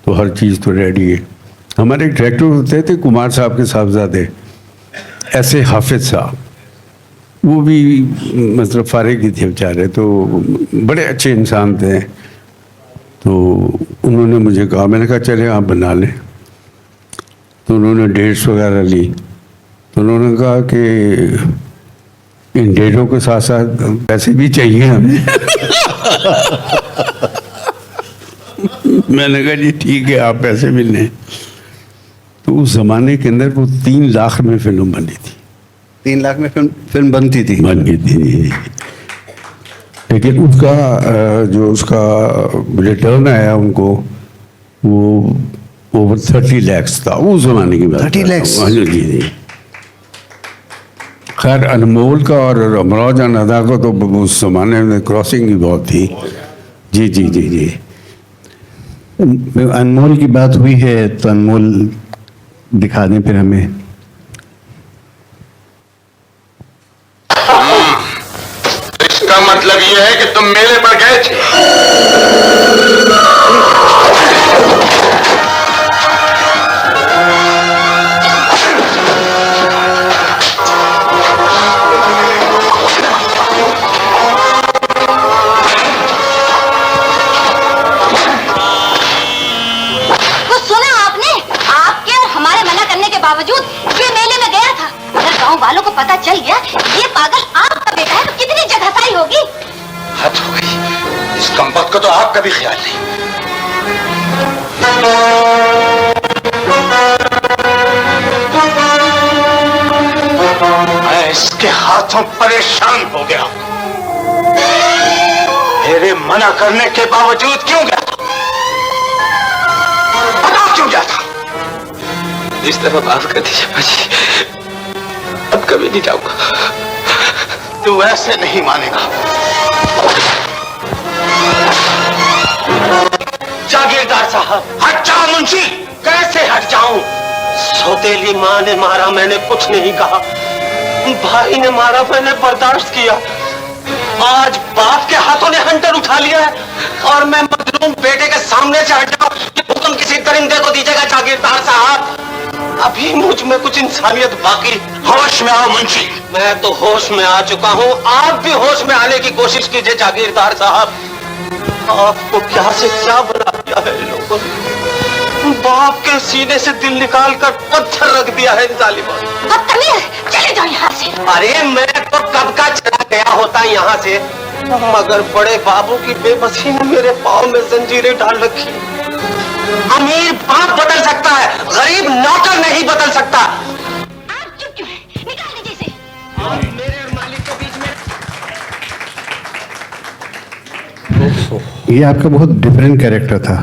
तो हर चीज़ तो रेडी है। हमारे एक डायरेक्टर होते थे कुमार साहब के साहबजादे ऐसे हाफिज साहब, वो भी मतलब फारिग ही थे बेचारे, तो बड़े अच्छे इंसान थे। तो उन्होंने मुझे कहा, मैंने कहा चले आप बना लें। तो उन्होंने डेट्स वगैरह ली, तो उन्होंने कहा कि इन डेटों के साथ साथ पैसे भी चाहिए हमें। मैंने कहा जी ठीक है, आप पैसे भी लें। तो उस ज़माने के अंदर वो 3 लाख में फिल्म बनी थी। 3 लाख में फिल्म बनती थी। बनी थी, लेकिन उसका जो उसका रिटर्न आया उनको, वो ओवर 30 लाख था उस ज़माने की बात। 30 लाख? जी जी। खैर अनमोल का और अमराज अदा का तो उस ज़माने में क्रॉसिंग ही बहुत थी। जी जी जी जी। अनमोल की बात हुई है तो अनमोल दिखा दें फिर हमें। इसका मतलब यह है कि तुम मेले पर गए थे। बावजूद ये मेले में गया था। अगर गांव वालों को पता चल गया ये पागल आपका बेटा है तो कितनी जगहसाई होगी। हद हो गई, इस कमबख्त को तो आपका भी ख्याल नहीं। मैं इसके हाथों परेशान हो गया। मेरे मना करने के बावजूद क्यों गया था? बताओ क्यों गया था? इस तरह माफ कर दीजिए बाजी, अब कभी नहीं जाऊंगा। तू ऐसे नहीं मानेगा। जागीरदार साहब, हट जाओ मुंशी। कैसे हट जाऊं? सौतेली माँ ने मारा, मैंने कुछ नहीं कहा। भाई ने मारा, मैंने बर्दाश्त किया। आज बाप के हाथों ने हंटर उठा लिया है और मैं मजलूम बेटे के सामने से हट जाऊं। ये हुक्म किसी दरिंदे को दीजिएगा जागीरदार साहब। अभी मुझ में कुछ इंसानियत बाकी। होश में आओ मुंशी। मैं तो होश में आ चुका हूँ, आप भी होश में आने की कोशिश कीजिए जागीरदार साहब। आपको क्या से क्या बना दिया है इन लोगों ने। बाप के सीने से दिल निकाल कर पत्थर रख दिया है इन जालिमों ने। बदतमीज, चले जाओ यहाँ से। अरे मैं तो कब का चला गया होता यहाँ से, मगर बड़े बाबू की बेबसी ने मेरे पाँव में जंजीरें डाल रखी। अमीर बाप बदल सकता है, गरीब नौकर नहीं बदल सकता। आप चुप क्यों हैं? निकाल दीजिए इसे। और मेरे और मालिक के बीच में ये आपका बहुत डिफरेंट कैरेक्टर था।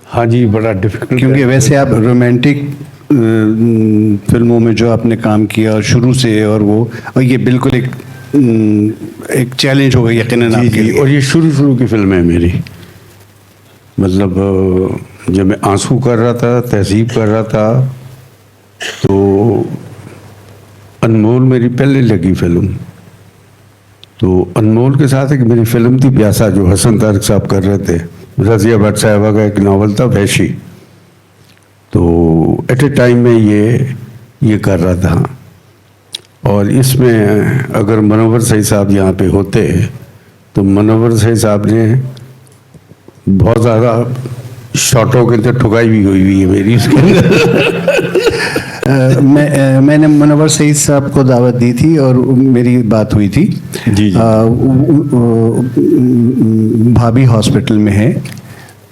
हाँ जी, बड़ा डिफिकल्ट, क्योंकि वैसे आप रोमांटिक फिल्मों में जो आपने काम किया और शुरू से, और ये बिल्कुल एक चैलेंज होगा यकीनन जी आपके जी। लिए। और ये शुरू की फिल्म है मेरी, मतलब जब मैं आंसू कर रहा था, तहजीब कर रहा था, तो अनमोल मेरी पहले लगी फिल्म। तो अनमोल के साथ एक मेरी फिल्म थी प्यासा, जो हसन तारक साहब कर रहे थे। रज़िया भट्ट साहिबा का एक नावल था वैशी। तो एट ए टाइम में ये कर रहा था। और इसमें अगर मनोवर सही साहब यहाँ पे होते तो मनोवर सही साहब ने बहुत ज़्यादा शॉटों के अंदर ठुकाई भी हुई है मेरी इसके अंदर। मैंने मनोवर सईद साहब को दावत दी थी और मेरी बात हुई थी। जी जी। भाभी हॉस्पिटल में है,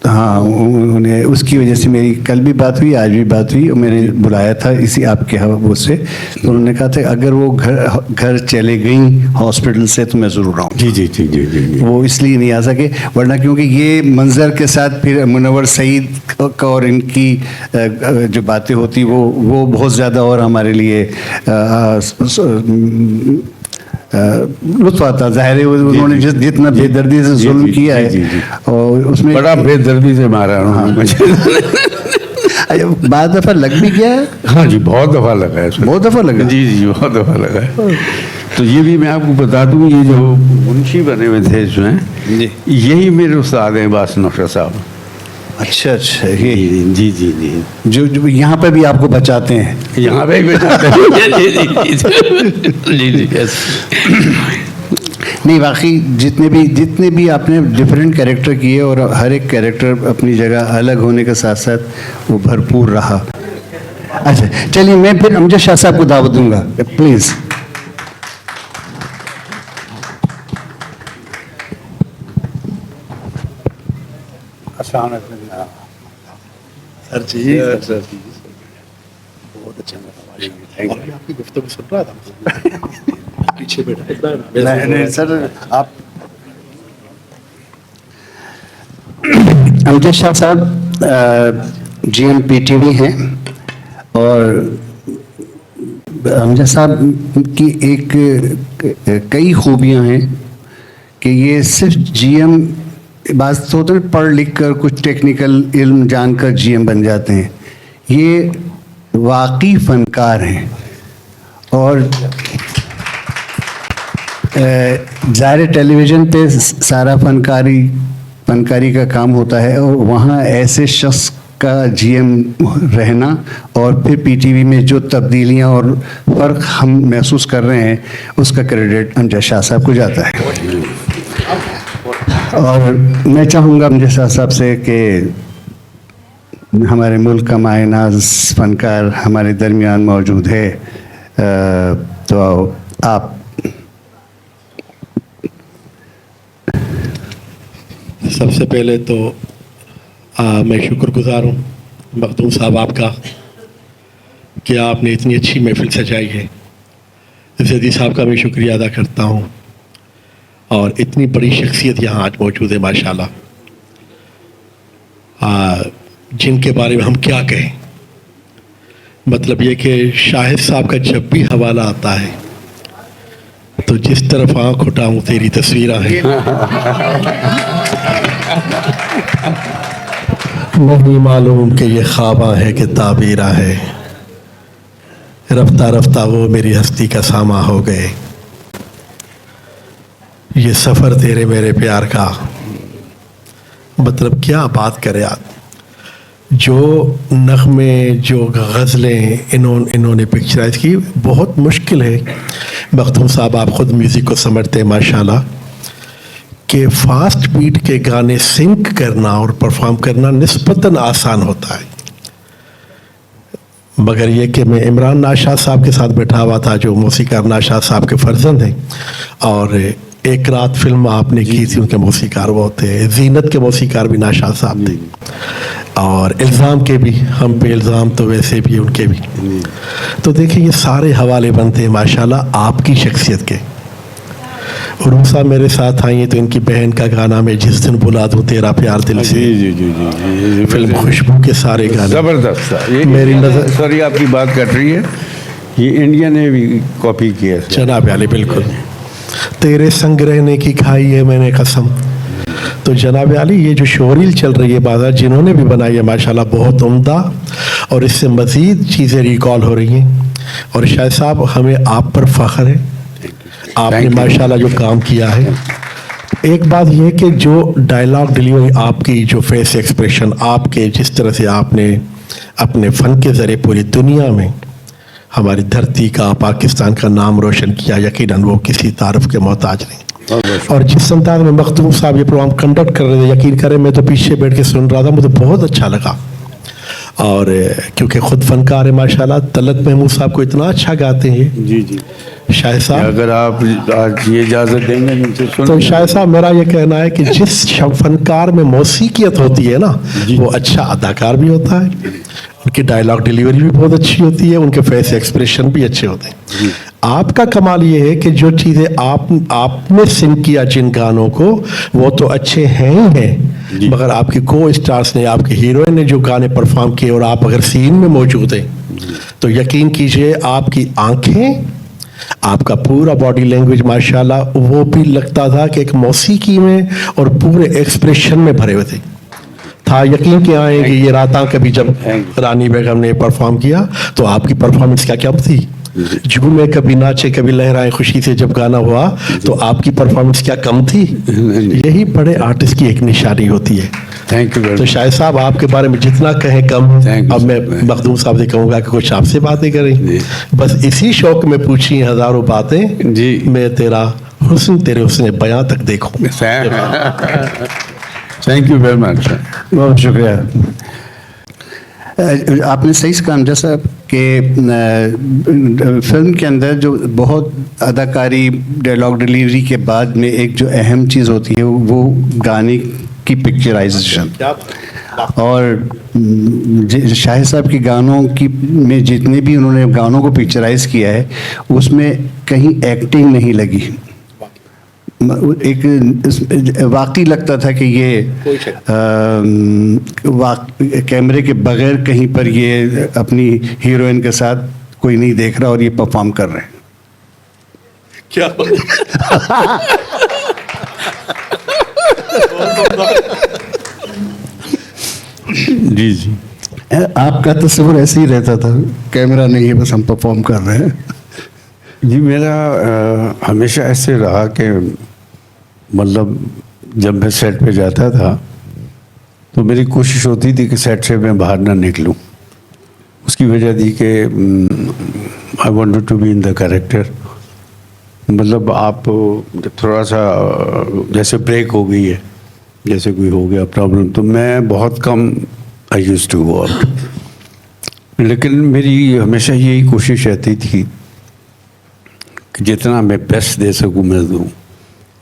हाँ, उन्हें उसकी वजह से मेरी कल भी बात हुई, आज भी बात हुई, और मैंने बुलाया था इसी आपके वो से, तो उन्होंने कहा था अगर वो घर चले गई हॉस्पिटल से तो मैं ज़रूर आऊँ। जी जी जी जी जी। वो इसलिए नहीं आ सके, वरना क्योंकि ये मंजर के साथ फिर मुनव्वर सईद का और इनकी जो बातें होती वो बहुत ज़्यादा और हमारे लिए लुत्फ आता। जाहिर है उन्होंने जितना बेदर्दी से जुल्म किया है और उसमें बड़ा बेदर्दी से मारा उन्होंने मुझे। बाद दफ़ा लग भी गया है। हाँ जी, बहुत दफ़ा लगा है इसमें। बहुत दफ़ा लगा। जी जी, बहुत दफ़ा लगा है। तो ये भी मैं आपको बता दूं, ये जो मुंशी बने हुए थे इसमें, यही मेरे उस्ताद हैं बास नौशा साहब। अच्छा अच्छा, ये जी जी जी, जो यहाँ पे भी आपको बचाते हैं। यहाँ पे भी बचाते हैं। जी जी जी। नहीं, वाकई जितने भी आपने डिफरेंट कैरेक्टर किए और हर एक कैरेक्टर अपनी जगह अलग होने के साथ साथ वो भरपूर रहा। अच्छा चलिए, मैं फिर अमजद शाह साहब को दावत दूंगा, प्लीज़। सर जी, सर जी बहुत अच्छा लगा। आपकी गुफ्तगू सुन रहा था पीछे बैठा। नहीं सर, आप अमजद शाह साहब GMPTV हैं और अमजद साहब की कई खूबियां हैं कि ये सिर्फ GM बात तो होता है पढ़ लिख कर कुछ टेक्निकल इल्म जानकर GM बन जाते हैं, ये वाकई फनकार हैं। और ज़ाहिर टेलीविज़न पे सारा फनकारी का काम होता है और वहाँ ऐसे शख्स का GM रहना और फिर PTV में जो तब्दीलियाँ और फ़र्क हम महसूस कर रहे हैं, उसका क्रेडिट अमजद शाह साहब को जाता है। और मैं चाहूँगा अमजद शाह साहब से कि हमारे मुल्क का मायनाज फनकार हमारे दरमियान मौजूद है, तो आप। सबसे पहले तो मैं शुक्रगुजार हूँ मखदूम साहब आपका कि आपने इतनी अच्छी महफिल सजाई है। ज़ैदी साहब का मैं शुक्रिया अदा करता हूँ और इतनी बड़ी शख्सियत यहाँ आज मौजूद है माशाल्लाह, जिनके बारे में हम क्या कहें। मतलब ये कि शाहिद साहब का जब भी हवाला आता है तो जिस तरफ आँख उठाऊँ तेरी तस्वीरें हैं। नहीं मालूम कि ये ख्वाबा है कि ताबीरा है, रफ्ता रफ्ता वो मेरी हस्ती का सामा हो गए। ये सफ़र तेरे मेरे प्यार का, मतलब क्या बात करे आप। जो नग़्मे जो गज़लें इन्होंने पिक्चराइज की, बहुत मुश्किल है। मखदूम साहब आप ख़ुद म्यूज़िक को समझते हैं माशाल्लाह, कि फास्ट बीट के गाने सिंक करना और परफॉर्म करना निस्बतन आसान होता है। मगर ये कि मैं इमरान नाशाद साहब के साथ बैठा हुआ था, जो मौसीकार नाशाद साहब के फर्जंद हैं, और एक रात फिल्म आपने की थी, उनके मौसीकार वो थे। जीनत के मौसीकार भी नाशाद साहब थे, और इल्ज़ाम के भी, हम पे इल्ज़ाम तो वैसे भी उनके भी। तो देखिए ये सारे हवाले बनते हैं माशाल्लाह आपकी शख्सियत के। उर्म साहब मेरे साथ आई हैं तो इनकी बहन का गाना मैं जिस दिन बुला दूँ तेरा प्यार दिल से, जी जी जी जी, फिल्म खुशबू के सारे गाने ज़बरदस्त था। ये मेरी नज़र, सॉरी आपकी बात कट रही है, ये इंडिया ने भी कॉपी किया है। जनाब आली बिल्कुल। तेरे संग रहने की खाई है मैंने कसम। तो जनाब आली ये जो शोरील चल रही है बाजार, जिन्होंने भी बनाई है माशाल्लाह बहुत उम्दा, और इससे मज़ीद चीज़ें रिकॉल हो रही हैं। और शायद साहब हमें आप पर फ़ख्र है, आपने माशाल्लाह जो काम किया है। एक बात यह कि जो डायलॉग डिलीवरी आपकी, जो फेस एक्सप्रेशन आपके, जिस तरह से आपने अपने फ़न के ज़रिए पूरी दुनिया में हमारी धरती का, पाकिस्तान का नाम रोशन किया, यकीनन वो किसी तारीफ़ के मोहताज नहीं। और जिस अंदाज में मखदूम साहब ये प्रोग्राम कंडक्ट कर रहे थे, यकीन करें मैं तो पीछे बैठ के सुन रहा था, मुझे बहुत अच्छा लगा। और क्योंकि खुद फनकार है माशाल्लाह, तलत महमूद साहब को इतना अच्छा गाते हैं। जी जी, शाहिद साहब, अगर आप आज ये इजाज़त देंगे मुझे तो शाहिद साहब मेरा ये कहना है कि जिस फनकार में मौसीकियत होती है ना, वो अच्छा अदाकार भी होता है, उनकी डायलॉग डिलीवरी भी बहुत अच्छी होती है, उनके फेस एक्सप्रेशन भी अच्छे होते हैं। आपका कमाल ये है कि जो चीज़ें आपने सिंग किया जिन गानों को, वो तो अच्छे हैं ही हैं, मगर आपके को स्टार्स ने, आपके हीरोइन ने जो गाने परफॉर्म किए, और आप अगर सीन में मौजूद हैं तो यकीन कीजिए आपकी आंखें, आपका पूरा बॉडी लैंग्वेज माशाल्लाह, वो भी लगता था कि एक मौसीकी में और पूरे एक्सप्रेशन में भरे हुए थे। था यकीन क्या है कि ये रातां कभी जब रानी बेगम ने परफॉर्म किया तो आपकी परफॉर्मेंस क्या थी, झूमे कभी नाचे कभी लहराए खुशी से जब गाना हुआ तो आपकी परफॉर्मेंस क्या कम थी। यही बड़े आर्टिस्ट की एक निशानी होती है। Thank you. तो शाहिद साहब आपके बारे में जितना कहें कम। अब मैं मखदूम साहब से कहूँगा कि कुछ आपसे बातें करें, बस इसी शौक में पूछी हजारों बातें जी, मैं तेरा हुस्न तेरे हुस्न बयां तक देखूं। Thank you very much. बहुत शुक्रिया। आपने सही कहा जैसा कि फिल्म के अंदर जो बहुत अदाकारी डायलॉग डिलीवरी के बाद में एक जो अहम चीज़ होती है वो गाने की पिक्चराइजेशन, और शाहिद साहब के गानों की में जितने भी उन्होंने गानों को पिक्चराइज किया है उसमें कहीं एक्टिंग नहीं लगी। एक वाकई लगता था कि ये कैमरे के बगैर कहीं पर ये अपनी हीरोइन के साथ कोई नहीं देख रहा और ये परफॉर्म कर रहे हैं। क्या जी जी, आपका तस्वीर ऐसे ही रहता था, कैमरा नहीं है बस हम परफॉर्म कर रहे हैं। जी मेरा हमेशा ऐसे रहा कि मतलब जब मैं सेट पे जाता था तो मेरी कोशिश होती थी कि सेट से मैं बाहर ना निकलूं। उसकी वजह थी कि I wanted to be in the character. मतलब आप जब थोड़ा सा जैसे ब्रेक हो गई है, जैसे कोई हो गया प्रॉब्लम, तो मैं बहुत कम I used to go out. लेकिन मेरी हमेशा यही कोशिश रहती थी कि जितना मैं बेस्ट दे सकूं मैं दूं।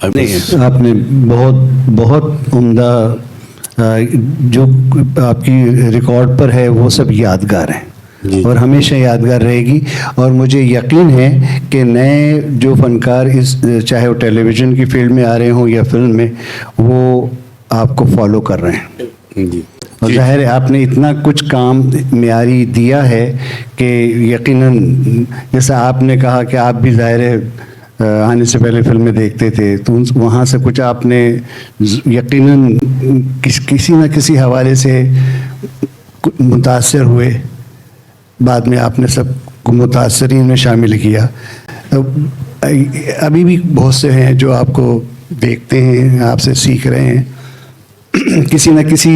आपने बहुत बहुत उम्दा जो आपकी रिकॉर्ड पर है वो सब यादगार हैं और हमेशा यादगार रहेगी। और मुझे यकीन है कि नए जो फनकार इस चाहे वो टेलीविज़न की फील्ड में आ रहे हों या फिल्म में, वो आपको फॉलो कर रहे हैं। जी, और ज़ाहिर है आपने इतना कुछ काम मियारी दिया है कि यकीनन, जैसा आपने कहा कि आप भी ज़ाहिर है आने से पहले फिल्में देखते थे, तो वहाँ से कुछ आपने यकीनन किसी न किसी हवाले से मुतासर हुए, बाद में आपने सबको मुतासरीन में शामिल किया। अभी भी बहुत से हैं जो आपको देखते हैं, आपसे सीख रहे हैं। किसी न किसी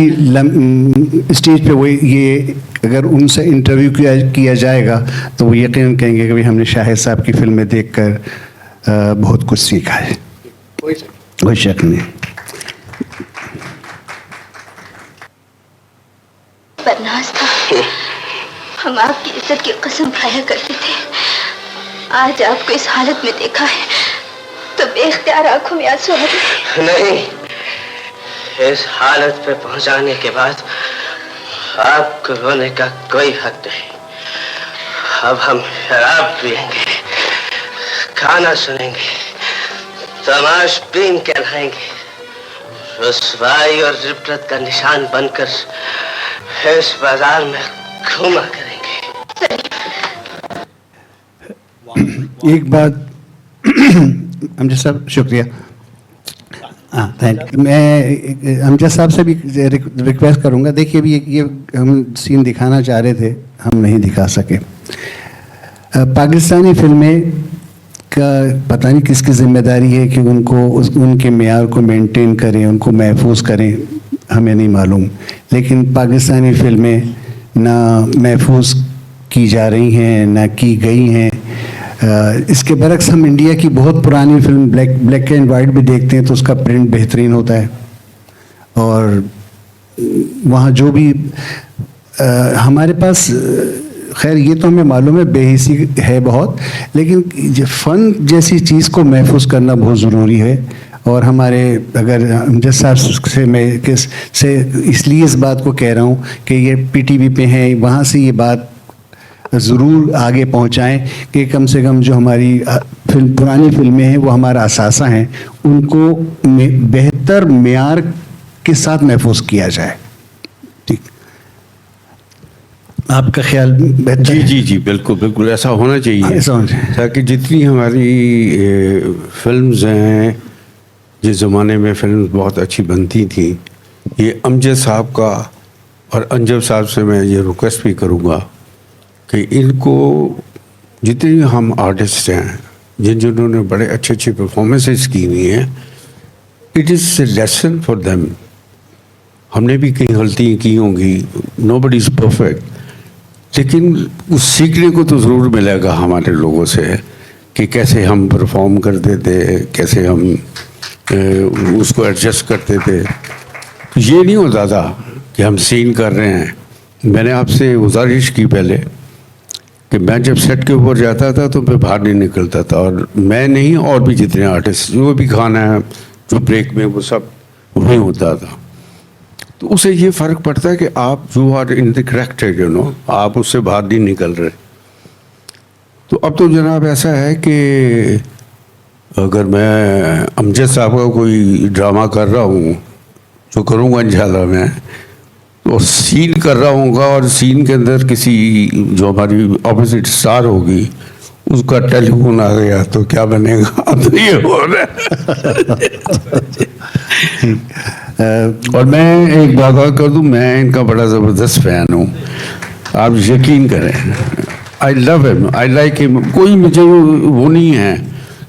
स्टेज पे वो ये अगर उनसे इंटरव्यू किया जाएगा तो वो यकीन कहेंगे कि भाई हमने शाहिद साहब की फिल्में देखकर बहुत कुछ सीखा है। कोई शक नहीं। बदनाज था, हम आपकी इज्जत की कसम खाया करते थे। आज आपको इस हालत में देखा है तो बेख्तियार आंखों में आंसू आ गए। नहीं, इस हालत पे पहुंचाने के बाद आपको रोने का कोई हक नहीं। अब हम शराब पिएंगे, खाना सुनेंगे, तमाशबीन कहलाएंगे, रुसवाई और जिल्लत का निशान बनकर इस बाजार में घूमा करेंगे। एक बात अमजद साहब, शुक्रिया। हाँ, थैंक यू। मैं अमजद साहब से भी रिक्वेस्ट करूँगा, देखिए अभी ये हम सीन दिखाना चाह रहे थे, हम नहीं दिखा सके। पाकिस्तानी फिल्में का पता नहीं किसकी जिम्मेदारी है कि उनके मेयार को मेंटेन करें, उनको महफूज करें, हमें नहीं मालूम। लेकिन पाकिस्तानी फिल्में ना महफूज की जा रही हैं ना की गई हैं। इसके बरक्स हम इंडिया की बहुत पुरानी फिल्म ब्लैक एंड वाइट भी देखते हैं तो उसका प्रिंट बेहतरीन होता है, और वहाँ जो भी हमारे पास खैर ये तो हमें मालूम है बेहिसी है बहुत, लेकिन फ़न जैसी चीज़ को महफूज करना बहुत ज़रूरी है। और हमारे अगर अमजद साहब से मैं इसलिए इस बात को कह रहा हूँ कि ये पीटीवी पे हैं, वहाँ से ये बात ज़रूर आगे पहुँचाएं कि कम से कम जो हमारी पुरानी फिल्में हैं वो हमारा असासा हैं, उनको बेहतर मेयार के साथ महफूज किया जाए। ठीक, आपका ख्याल बेहतर? जी जी जी, बिल्कुल बिल्कुल ऐसा होना चाहिए, ताकि जितनी हमारी फिल्म्स हैं, जिस ज़माने में फिल्म्स बहुत अच्छी बनती थी, ये अमजद साहब का और अंजब साहब से मैं ये रिक्वेस्ट भी करूँगा कि इनको, जितने हम आर्टिस्ट हैं जिन्होंने बड़े अच्छे अच्छे परफॉर्मेंसेस की हुई हैं, it is a lesson for them. हमने भी कई गलतियाँ की होंगी, नोबडी इज़ परफेक्ट, लेकिन उस सीखने को तो ज़रूर मिलेगा हमारे लोगों से कि कैसे हम परफॉर्म करते थे, कैसे हम उसको एडजस्ट करते थे। ये नहीं होता था कि हम सीन कर रहे हैं। मैंने आपसे गुजारिश की पहले कि मैं जब सेट के ऊपर जाता था तो मैं बाहर नहीं निकलता था, और मैं नहीं, और भी जितने आर्टिस्ट, जो भी खाना है जो ब्रेक में, वो सब वहीं होता था। तो उससे ये फ़र्क पड़ता है कि आप जो are in the character, you know, आप उससे बाहर नहीं निकल रहे। तो अब तो जनाब ऐसा है कि अगर मैं अमजद साहब का कोई ड्रामा कर रहा हूँ, जो करूँगा इंशाल्लाह मैं, तो सीन कर रहा हूँगा, और सीन के अंदर किसी जो हमारी ऑपोजिट स्टार होगी उसका टेलीफोन आ गया तो क्या बनेगा? तो ये हो रहा है। और मैं एक बात और कर दूँ, मैं इनका बड़ा ज़बरदस्त फ़ैन हूँ, आप यकीन करें। I love him, I like him. कोई मुझे वो नहीं है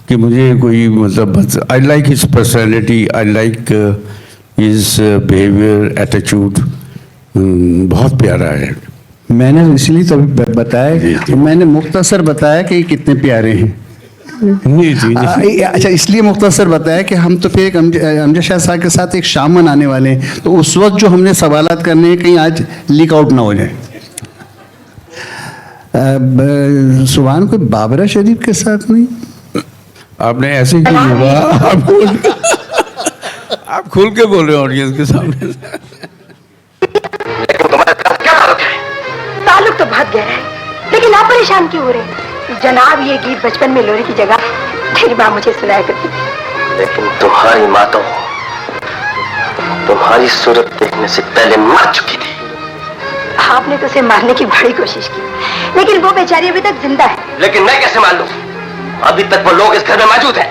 कि मुझे कोई मतलब, I like his personality, I like his behaviour, attitude, बहुत प्यारा है। मैंने इसलिए तो बताया कि मैंने मुख्तसर बताया कि कितने प्यारे हैं। नहीं जी, अच्छा, इसलिए मुख्तसर बताया कि हम तो फिर एक अमजद शाह साहब के साथ एक शाम मनाने वाले हैं, तो उस वक्त जो हमने सवालात करने हैं कहीं आज लीक आउट ना हो जाए। सुभान कोई बाबरा शरीफ के साथ नहीं? आपने ऐसे क्यों बोला? आप खुल के बोल रहे हो ऑडियंस के सामने। ताल्लुक तो बहुत गहरा है, लेकिन आप परेशान क्यों हो रहे हैं? जनाब, ये गीत बचपन में लोरी की जगह मेरी माँ मुझे सुनाया करती थी। लेकिन तुम्हारी माँ तो तुम्हारी सूरत देखने से पहले मर चुकी थी। आपने तो उसे मारने की बड़ी कोशिश की, लेकिन वो बेचारी अभी तक जिंदा है। लेकिन मैं कैसे मान लूं? अभी तक वो लोग इस घर में मौजूद हैं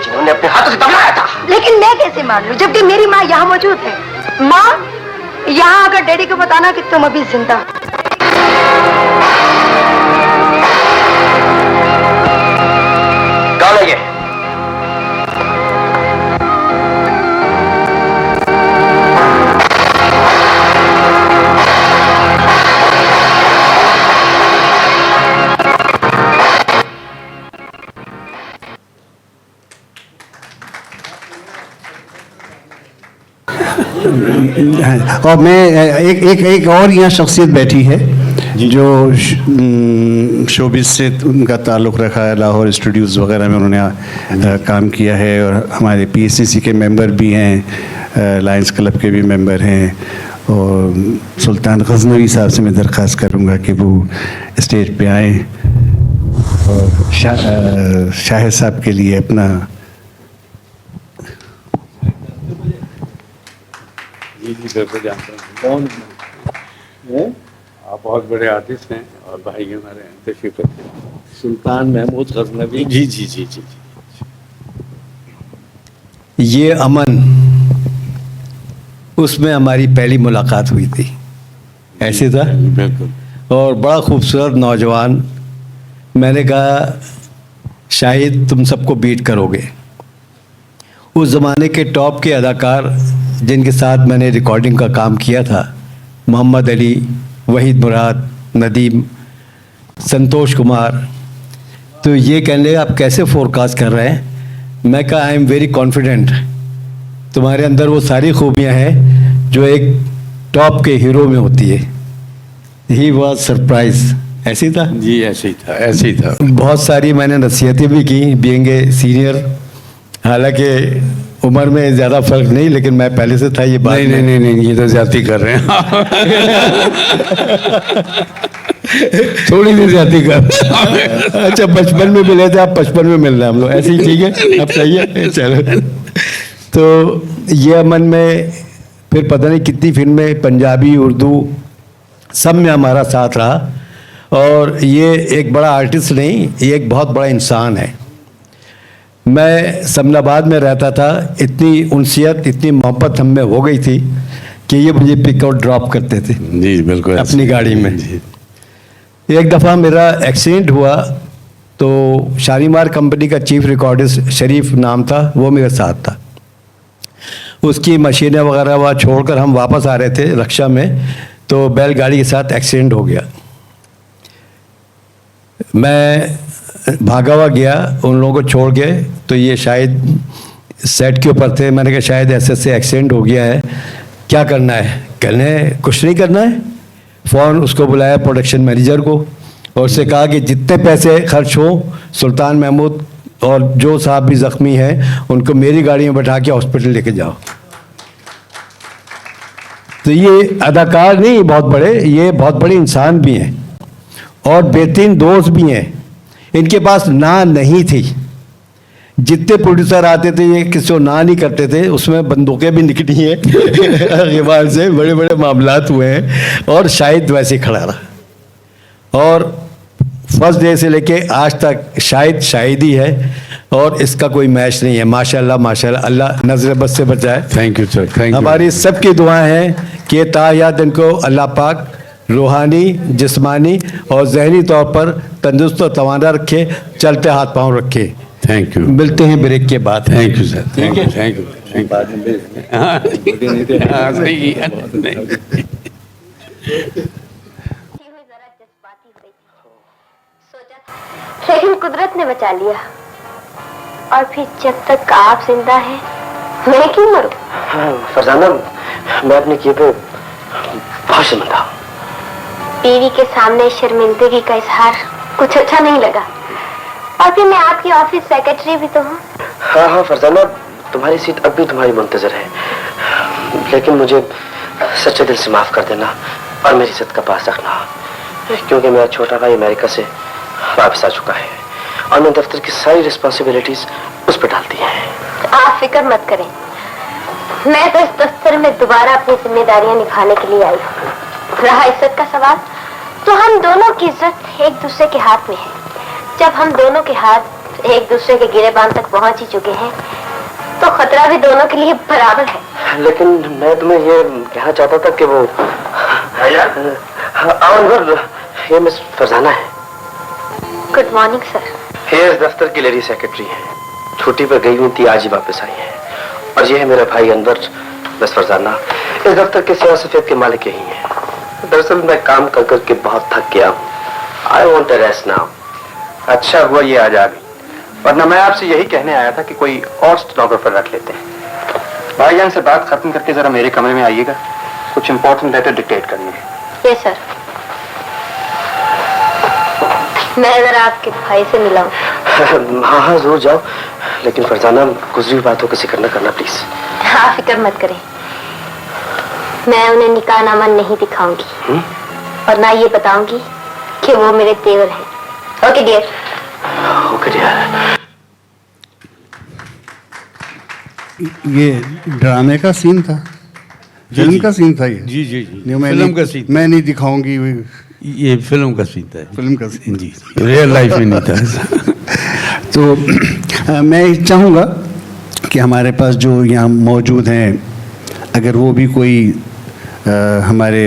जिन्होंने अपने हाथों से दफनाया था। लेकिन मैं कैसे मान लूं जबकि मेरी माँ यहाँ मौजूद है? माँ, यहाँ आकर डैडी को बताना कि तुम अभी जिंदा हो। कौन है ये? और मैं एक और यहाँ शख्सियत बैठी है जो शोबिस से उनका ताल्लुक़ रखा है, लाहौर स्टूडियोज़ वगैरह में उन्होंने काम किया है, और हमारे पीएससीसी के मेंबर भी हैं, लायंस क्लब के भी मेंबर हैं। और सुल्तान गजनवी साहब से मैं दरख्वास्त करूँगा कि वो स्टेज पे आएँ और शाहिद साहब के लिए अपना कौन है? आप बहुत बड़े आर्टिस्ट हैं और भाई हमारे हैं, तशरीफ रखिए। सुल्तान महमूद गजनवी। जी जी जी जी। ये अमन, उसमें हमारी पहली मुलाकात हुई थी, ऐसे था। बिल्कुल। और बड़ा खूबसूरत नौजवान। मैंने कहा शाहिद तुम सबको बीट करोगे। उस ज़माने के टॉप के अदाकार जिनके साथ मैंने रिकॉर्डिंग का काम किया था, मोहम्मद अली, वहीद मुराद, नदीम, संतोष कुमार, तो ये कहने आप कैसे फोरकास्ट कर रहे हैं? मैं कहा आई एम वेरी कॉन्फिडेंट, तुम्हारे अंदर वो सारी खूबियां हैं जो एक टॉप के हीरो में होती है। ही वॉज सरप्राइज, ऐसे ही था जी, ऐसे ही था, ऐसे ही था। बहुत सारी मैंने नसीहतें भी की बीइंग ए सीनियर, हालांकि उम्र में ज़्यादा फर्क नहीं, लेकिन मैं पहले से था ये बात। नहीं, ये तो ज्यादती कर रहे हैं। थोड़ी सी ज्यादती कर रहे हैं। अच्छा, बचपन में मिले थे, आप 55 में मिल रहे हैं हम लोग, ऐसे ही ठीक है, अब सही है, चलो। तो ये मन में फिर पता नहीं कितनी फिल्में, पंजाबी, उर्दू, सब में हमारा साथ रहा। और ये एक बड़ा आर्टिस्ट नहीं, ये एक बहुत बड़ा इंसान है। मैं समनाबाद में रहता था, इतनी उनसियत, इतनी मोहब्बत हम में हो गई थी कि ये मुझे पिक और ड्रॉप करते थे जी, बिल्कुल अपनी गाड़ी में। जी। एक दफ़ा मेरा एक्सीडेंट हुआ तो शालीमार कंपनी का चीफ रिकॉर्डिस्ट शरीफ नाम था, वो मेरे साथ था। उसकी मशीनें वगैरह वहाँ छोड़कर हम वापस आ रहे थे रक्षा में, तो बैलगाड़ी के साथ एक्सीडेंट हो गया। मैं भागा हुआ गया उन लोगों को छोड़ के, तो ये शायद सेट के ऊपर थे। मैंने कहा शायद ऐसे एक्सीडेंट हो गया है, क्या करना है? कहने कुछ नहीं करना है। फ़ौरन उसको बुलाया प्रोडक्शन मैनेजर को और उससे कहा कि जितने पैसे खर्च हो, सुल्तान महमूद और जो साहब भी ज़ख्मी हैं उनको मेरी गाड़ी में बैठा के हॉस्पिटल लेके जाओ। तो ये अदाकार नहीं बहुत बड़े, ये बहुत बड़े इंसान भी हैं और बेहतरीन दोस्त भी हैं। इनके पास ना नहीं थी। जितने प्रोड्यूसर आते थे ये किसी को ना नहीं करते थे, उसमें बंदूकें भी निकली हैं अखबार से, बड़े बड़े मामलात हुए हैं और शाहिद वैसे खड़ा रहा। और फर्स्ट डे से लेके आज तक शाहिद ही है और इसका कोई मैच नहीं है। माशाल्लाह माशाल्लाह, अल्लाह नजर बद से बचाए। Thank you sir, thank you. हमारी सबकी दुआएं हैं कि तायात इनको अल्लाह पाक रूहानी, जिस्मानी और जहनी तौर पर तंदुरुस्त और तवाना रखे, चलते हाथ पांव रखे। Thank you. मिलते हैं ब्रेक के बाद। Thank you sir, thank you, thank you, thank you. लेकिन कुदरत ने बचा लिया। और फिर जब तक आप जिंदा हैं, मैं क्यों मरूं? फरजाना, मैं अपने किए पे बहुत शर्मिंदा हूं। बीवी के सामने शर्मिंदगी का इजहार कुछ अच्छा नहीं लगा। और फिर मैं आपकी ऑफिस सेक्रेटरी भी तो हूँ। हाँ फरजाना, तुम्हारी सीट अब भी तुम्हारी मुंतजर है, लेकिन मुझे सच्चे दिल से माफ कर देना और मेरी इज्जत का पास रखना, क्योंकि मेरा छोटा भाई अमेरिका से वापस आ चुका है और मैं दफ्तर की सारी रिस्पॉन्सिबिलिटीज उस पर डाल दी हैं। आप फिक्र मत करें, मैं तो इस दफ्तर में दोबारा अपनी जिम्मेदारियां निभाने के लिए आई हूँ। रहा इज्जत का सवाल, तो हम दोनों की इज्जत एक दूसरे के हाथ में है। जब हम दोनों के हाथ एक दूसरे के गिरेबान तक पहुंच ही चुके हैं, तो खतरा भी दोनों के लिए बराबर है। लेकिन मैं तुम्हें ये कहना चाहता था कि वो अनवर, ये मिस फरजाना है। Good morning sir. ये इस दफ्तर की लेडी सेक्रेटरी है, छुट्टी पर गई हुई थी, आज ही वापस आई है। और ये है मेरा भाई अनवर, मिस फरजाना इस दफ्तर के सियाह सफेद के मालिक यही है। दरअसल मैं काम कर करके बहुत थक गया हूँ। I want a rest now. अच्छा हुआ ये आज आ गई, वरना मैं आपसे यही कहने आया था कि कोई और स्टेनोग्राफर रख लेते हैं। भाईजान से बात खत्म करके जरा मेरे कमरे में आइएगा, कुछ इंपॉर्टेंट लेटर डिक्टेट करनी है। Yes sir. मैं जरा आपके भाई से मिला हूँ। हाँ जरूर जाओ, लेकिन फरजाना गुजरी हुई बातों का जिक्र न करना प्लीज। हाँ फिक्र मत करें, मैं उन्हें निकाहनामा नहीं दिखाऊंगी और ना ये बताऊंगी कि वो मेरे तेवर हैं। Okay dear. Okay dear. ये ड्रामे का सीन था, फिल्म का सीन था ये? जी जी जी, नहीं, फिल्म का सीन। मैं नहीं दिखाऊंगी। ये फिल्म का सीन था, फिल्म का सीन जी, रियल लाइफ में नहीं था। तो मैं चाहूँगा कि हमारे पास जो यहाँ मौजूद हैं, अगर वो भी कोई हमारे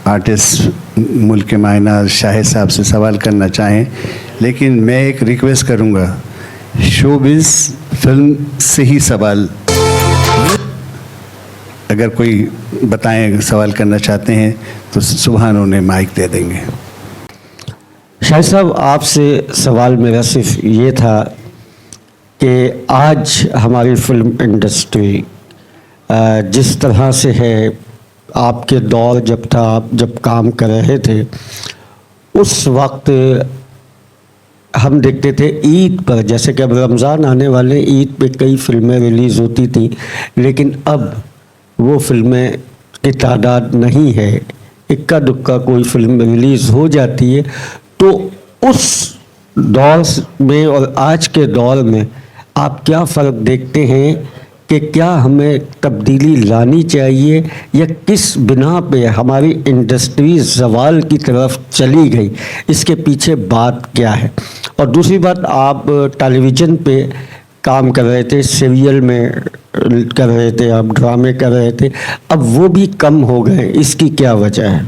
आर्टिस्ट मुल्क के मायना शाहिद साहब से सवाल करना चाहें, लेकिन मैं एक रिक्वेस्ट करूँगा, शोबिज़ फिल्म से ही सवाल अगर कोई बताएं, सवाल करना चाहते हैं तो सुभान उन्हें माइक दे देंगे। शाहिद साहब, आपसे सवाल मेरा सिर्फ ये था कि आज हमारी फिल्म इंडस्ट्री जिस तरह से है, आपके दौर जब था, आप जब काम कर रहे थे, उस वक्त हम देखते थे ईद पर, जैसे कि अब रमज़ान आने वाले, ईद पे कई फिल्में रिलीज़ होती थी, लेकिन अब वो फिल्में की तादाद नहीं है, इक्का दुक्का कोई फिल्म रिलीज़ हो जाती है। तो उस दौर में और आज के दौर में आप क्या फ़र्क देखते हैं कि क्या हमें तब्दीली लानी चाहिए या किस बिना पे हमारी इंडस्ट्री ज़वाल की तरफ चली गई, इसके पीछे बात क्या है? और दूसरी बात, आप टेलीविज़न पे काम कर रहे थे, सीरियल में कर रहे थे, आप ड्रामे कर रहे थे, अब वो भी कम हो गए, इसकी क्या वजह है?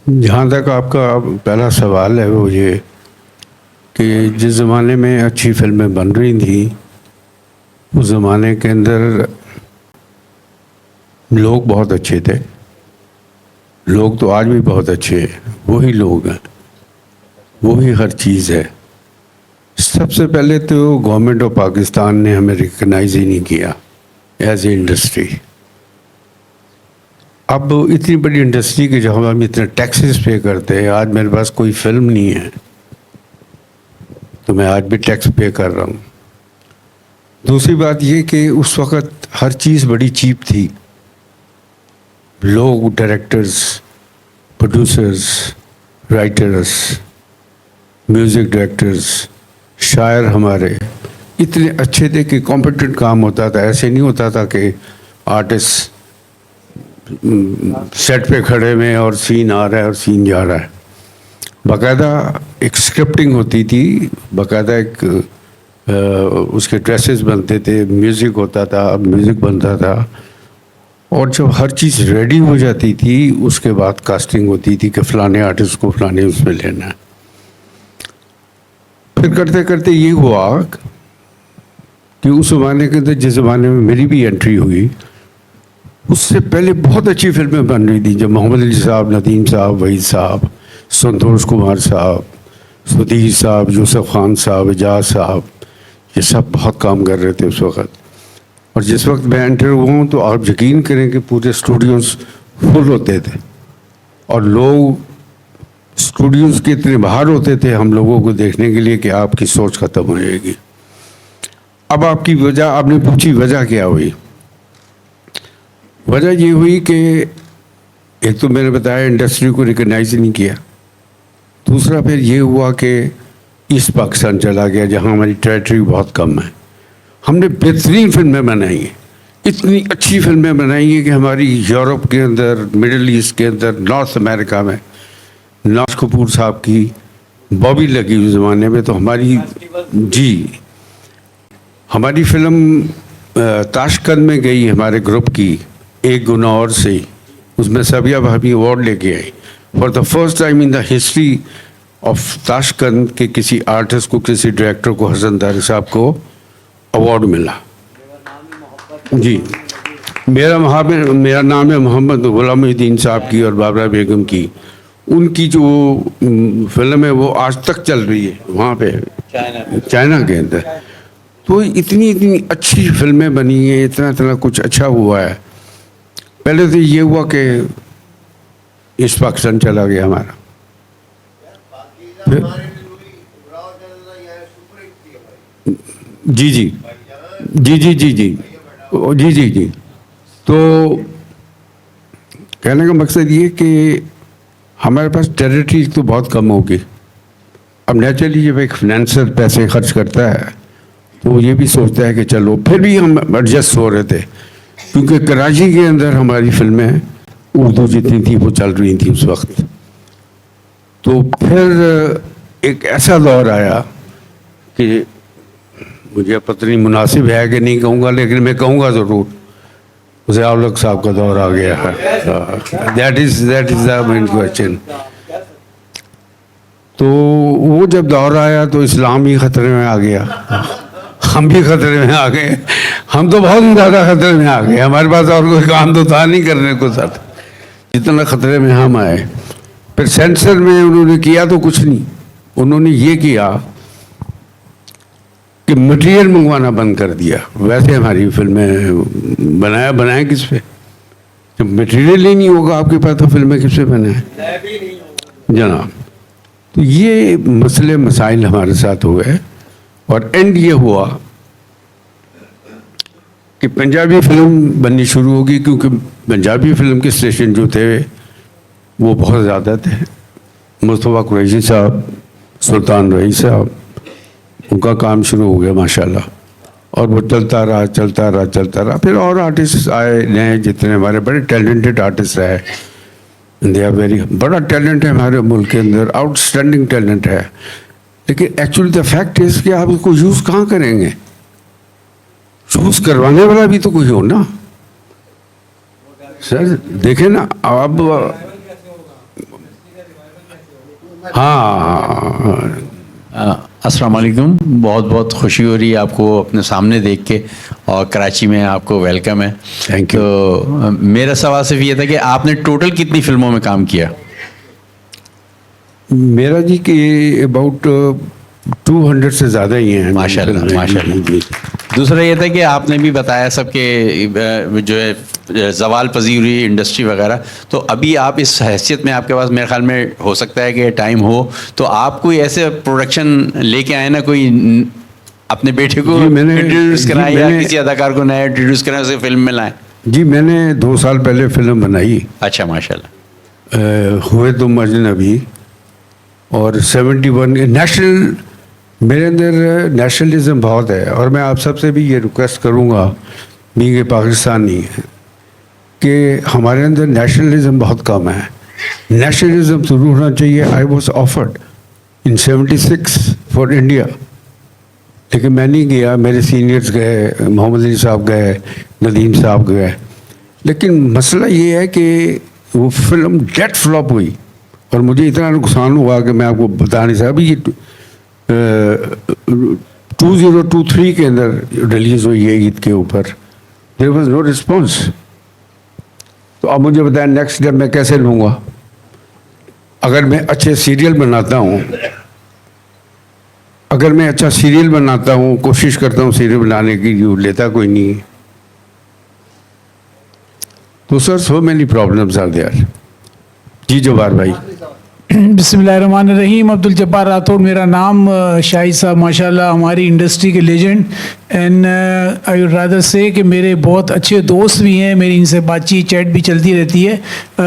जहाँ तक आपका पहला सवाल है वो ये कि जिस ज़माने में अच्छी फिल्में बन रही थी, उस ज़माने के अंदर लोग बहुत अच्छे थे। लोग तो आज भी बहुत अच्छे हैं, वही लोग हैं, वही हर चीज़ है। सबसे पहले तो गवर्नमेंट ऑफ पाकिस्तान ने हमें रिकग्नाइज ही नहीं किया एज ए इंडस्ट्री। अब इतनी बड़ी इंडस्ट्री के जहाँ हम इतने टैक्सेस पे करते हैं, आज मेरे पास कोई फिल्म नहीं है तो मैं आज भी टैक्स पे कर रहा हूँ। दूसरी बात ये कि उस वक़्त हर चीज़ बड़ी चीप थी। लोग, directors, producers, writers, music directors, शायर हमारे इतने अच्छे थे कि कॉम्पिटेंट काम होता था। ऐसे नहीं होता था कि आर्टिस्ट सेट पे खड़े में और सीन आ रहा है और सीन जा रहा है। बाकायदा एक स्क्रिप्टिंग होती थी, बाकायदा एक उसके ड्रेसेस बनते थे, म्यूज़िक होता था, म्यूज़िक बनता था, और जब हर चीज़ रेडी हो जाती थी उसके बाद कास्टिंग होती थी कि फ़लाने आर्टिस्ट को फ़लाने उसमें लेना है। फिर करते करते ये हुआ कि उस ज़माने के अंदर, जिस ज़माने में मेरी भी एंट्री हुई, उससे पहले बहुत अच्छी फिल्में बन रही थी। जब मोहम्मद अली साहब, नदीम साहब, वहीद साहब, संतोष कुमार साहब, सुधीर साहब, यूसुफ खान साहब, एजाज साहब, ये सब बहुत काम कर रहे थे उस वक़्त। और जिस वक्त मैं एंटर हुआ हूँ तो आप यकीन करें कि पूरे स्टूडियोज़ फुल होते थे और लोग स्टूडियोज़ के इतने बाहर होते थे हम लोगों को देखने के लिए कि आपकी सोच ख़त्म हो जाएगी। अब आपकी वजह, आपने पूछी वजह क्या हुई? वजह ये हुई कि एक तो मैंने बताया इंडस्ट्री को रिकग्नाइज नहीं किया। दूसरा फिर ये हुआ कि ईस्ट पाकिस्तान चला गया जहाँ हमारी टेरिटरी बहुत कम है। हमने बेहतरीन फिल्में बनाई हैं, इतनी अच्छी फिल्में बनाई हैं कि हमारी यूरोप के अंदर, मिडिल ईस्ट के अंदर, नॉर्थ अमेरिका में नाज कपूर साहब की बॉबी लगी उस ज़माने में। तो हमारी फिल्म ताशकंद में गई हमारे ग्रुप की, एक गुना और से, उसमें सबिया भाभी अवार्ड लेके आई। For the first time in the history of Tashkent के किसी आर्टिस्ट को, किसी डायरेक्टर को, हसन दारी साहब को अवार्ड मिला। जी, मेरा नाम है मोहम्मद गुलामुद्दीन साहब की और बाबरा बेगम की। उनकी जो फिल्म है वो आज तक चल रही है वहाँ पे चाइना के अंदर। तो इतनी अच्छी फिल्में बनी हैं, इतना कुछ अच्छा हुआ है। पहले तो ये हुआ कि ईस्ट पाकिस्तान चला गया हमारा। जी। तो कहने का मकसद ये कि हमारे पास टेरिटरी तो बहुत कम होगी। अब नेचुरली जब एक फाइनेंसर पैसे खर्च करता है तो वो ये भी सोचता है कि चलो, फिर भी हम एडजस्ट हो रहे थे क्योंकि कराची के अंदर हमारी फिल्में उर्दू जितनी थी वो चल रही थी उस वक्त। तो फिर एक ऐसा दौर आया कि मुझे पता नहीं मुनासिब है कि नहीं कहूँगा, लेकिन मैं कहूँगा ज़रूर, उसे औलक साहब का दौर आ गया है। That is the main question. तो वो जब दौर आया तो इस्लाम ही ख़तरे में आ गया, हम भी ख़तरे में आ गए। हम तो बहुत ज़्यादा ख़तरे में आ गए, हमारे पास और कोई काम तो था नहीं करने को साथ, जितना ख़तरे में हम आए। फिर सेंसर में उन्होंने किया तो कुछ नहीं, उन्होंने ये किया कि मटेरियल मंगवाना बंद कर दिया। वैसे हमारी फिल्में बनाए किस पे? जब मटेरियल ही नहीं होगा आपके पास तो फिल्में किस पे बनाए जनाब? तो ये मसले मसाइल हमारे साथ हुए और एंड ये हुआ कि पंजाबी फिल्म बननी शुरू होगी, क्योंकि पंजाबी फिल्म के स्टेशन जो थे वो बहुत ज़्यादा थे। मुस्तफ़ा कुरैशी साहब, सुल्तान रही साहब, उनका काम शुरू हो गया माशाल्लाह, और वो चलता रहा। फिर और आर्टिस्ट आए नए, जितने हमारे बड़े टैलेंटेड आर्टिस्ट रहे, दे आर वेरी, बड़ा टैलेंट है हमारे मुल्क के अंदर, आउटस्टैंडिंग टैलेंट है। लेकिन एक्चुअली द फैक्ट इज कि आप उसको यूज़ कहाँ करेंगे? यूज़ करवाने वाला भी तो कोई हो ना सर। देखें ना अब, अस्सलाम वालेकुम। बहुत बहुत खुशी हो रही है आपको अपने सामने देख के, और कराची में आपको वेलकम है। Thank you. तो मेरा सवाल सिर्फ ये था कि आपने टोटल कितनी फिल्मों में काम किया? मेरा जी कि अबाउट 200 से ज़्यादा ही हैं माशाल्लाह माशाल्लाह। दूसरा ये था कि आपने भी बताया सबके जो है ज़वाल पजीर हुई इंडस्ट्री वगैरह, तो अभी आप इस हैसियत में, आपके पास मेरे ख्याल में हो सकता है कि टाइम हो, तो आप कोई ऐसे प्रोडक्शन लेके आए ना, कोई अपने बेटे को इंट्रोड्यूस कराएं या किसी अदाकार को नया इंट्रोड्यूस कराएं, उसे फिल्म में लाएं? जी मैंने 2 साल पहले फिल्म बनाई। अच्छा माशाल्लाह। हुए तुम अजनबी, और 71 नेशनल, मेरे अंदर नेशनलिज्म बहुत है, और मैं आप सबसे भी ये रिक्वेस्ट करूँगा बीइंग पाकिस्तानी कि हमारे अंदर नेशनलिज्म बहुत कम है। नेशनलिज्म ज़रूर होना चाहिए। I was offered in 76 for India, लेकिन मैं नहीं गया, मेरे सीनियर्स गए, मोहम्मद अली साहब गए, नदीम साहब गए। लेकिन मसला ये है कि वो फिल्म डेड फ्लॉप हुई, और मुझे इतना नुकसान हुआ कि मैं आपको बता नहीं सकता। अभी ये 2023 के अंदर रिलीज़ हुई है ईद के ऊपर, देयर वाज नो रिस्पॉन्स। तो अब मुझे बताएं नेक्स्ट स्टेप मैं कैसे लूँगा? अगर मैं अच्छे सीरियल बनाता हूँ, अगर मैं अच्छा सीरियल बनाता हूँ, कोशिश करता हूँ सीरियल बनाने की, लेता कोई नहीं। तो sir so many problems are there. जी जवार भाई। बिस्मिल्लाहिर्रहमानिर्रहीम। अब्दुल जब्बार राठौड़ मेरा नाम। शाहिद साहब माशाल्लाह हमारी इंडस्ट्री के legend, and I would rather से कि मेरे बहुत अच्छे दोस्त भी हैं, मेरी इनसे बातचीत चैट भी चलती रहती है।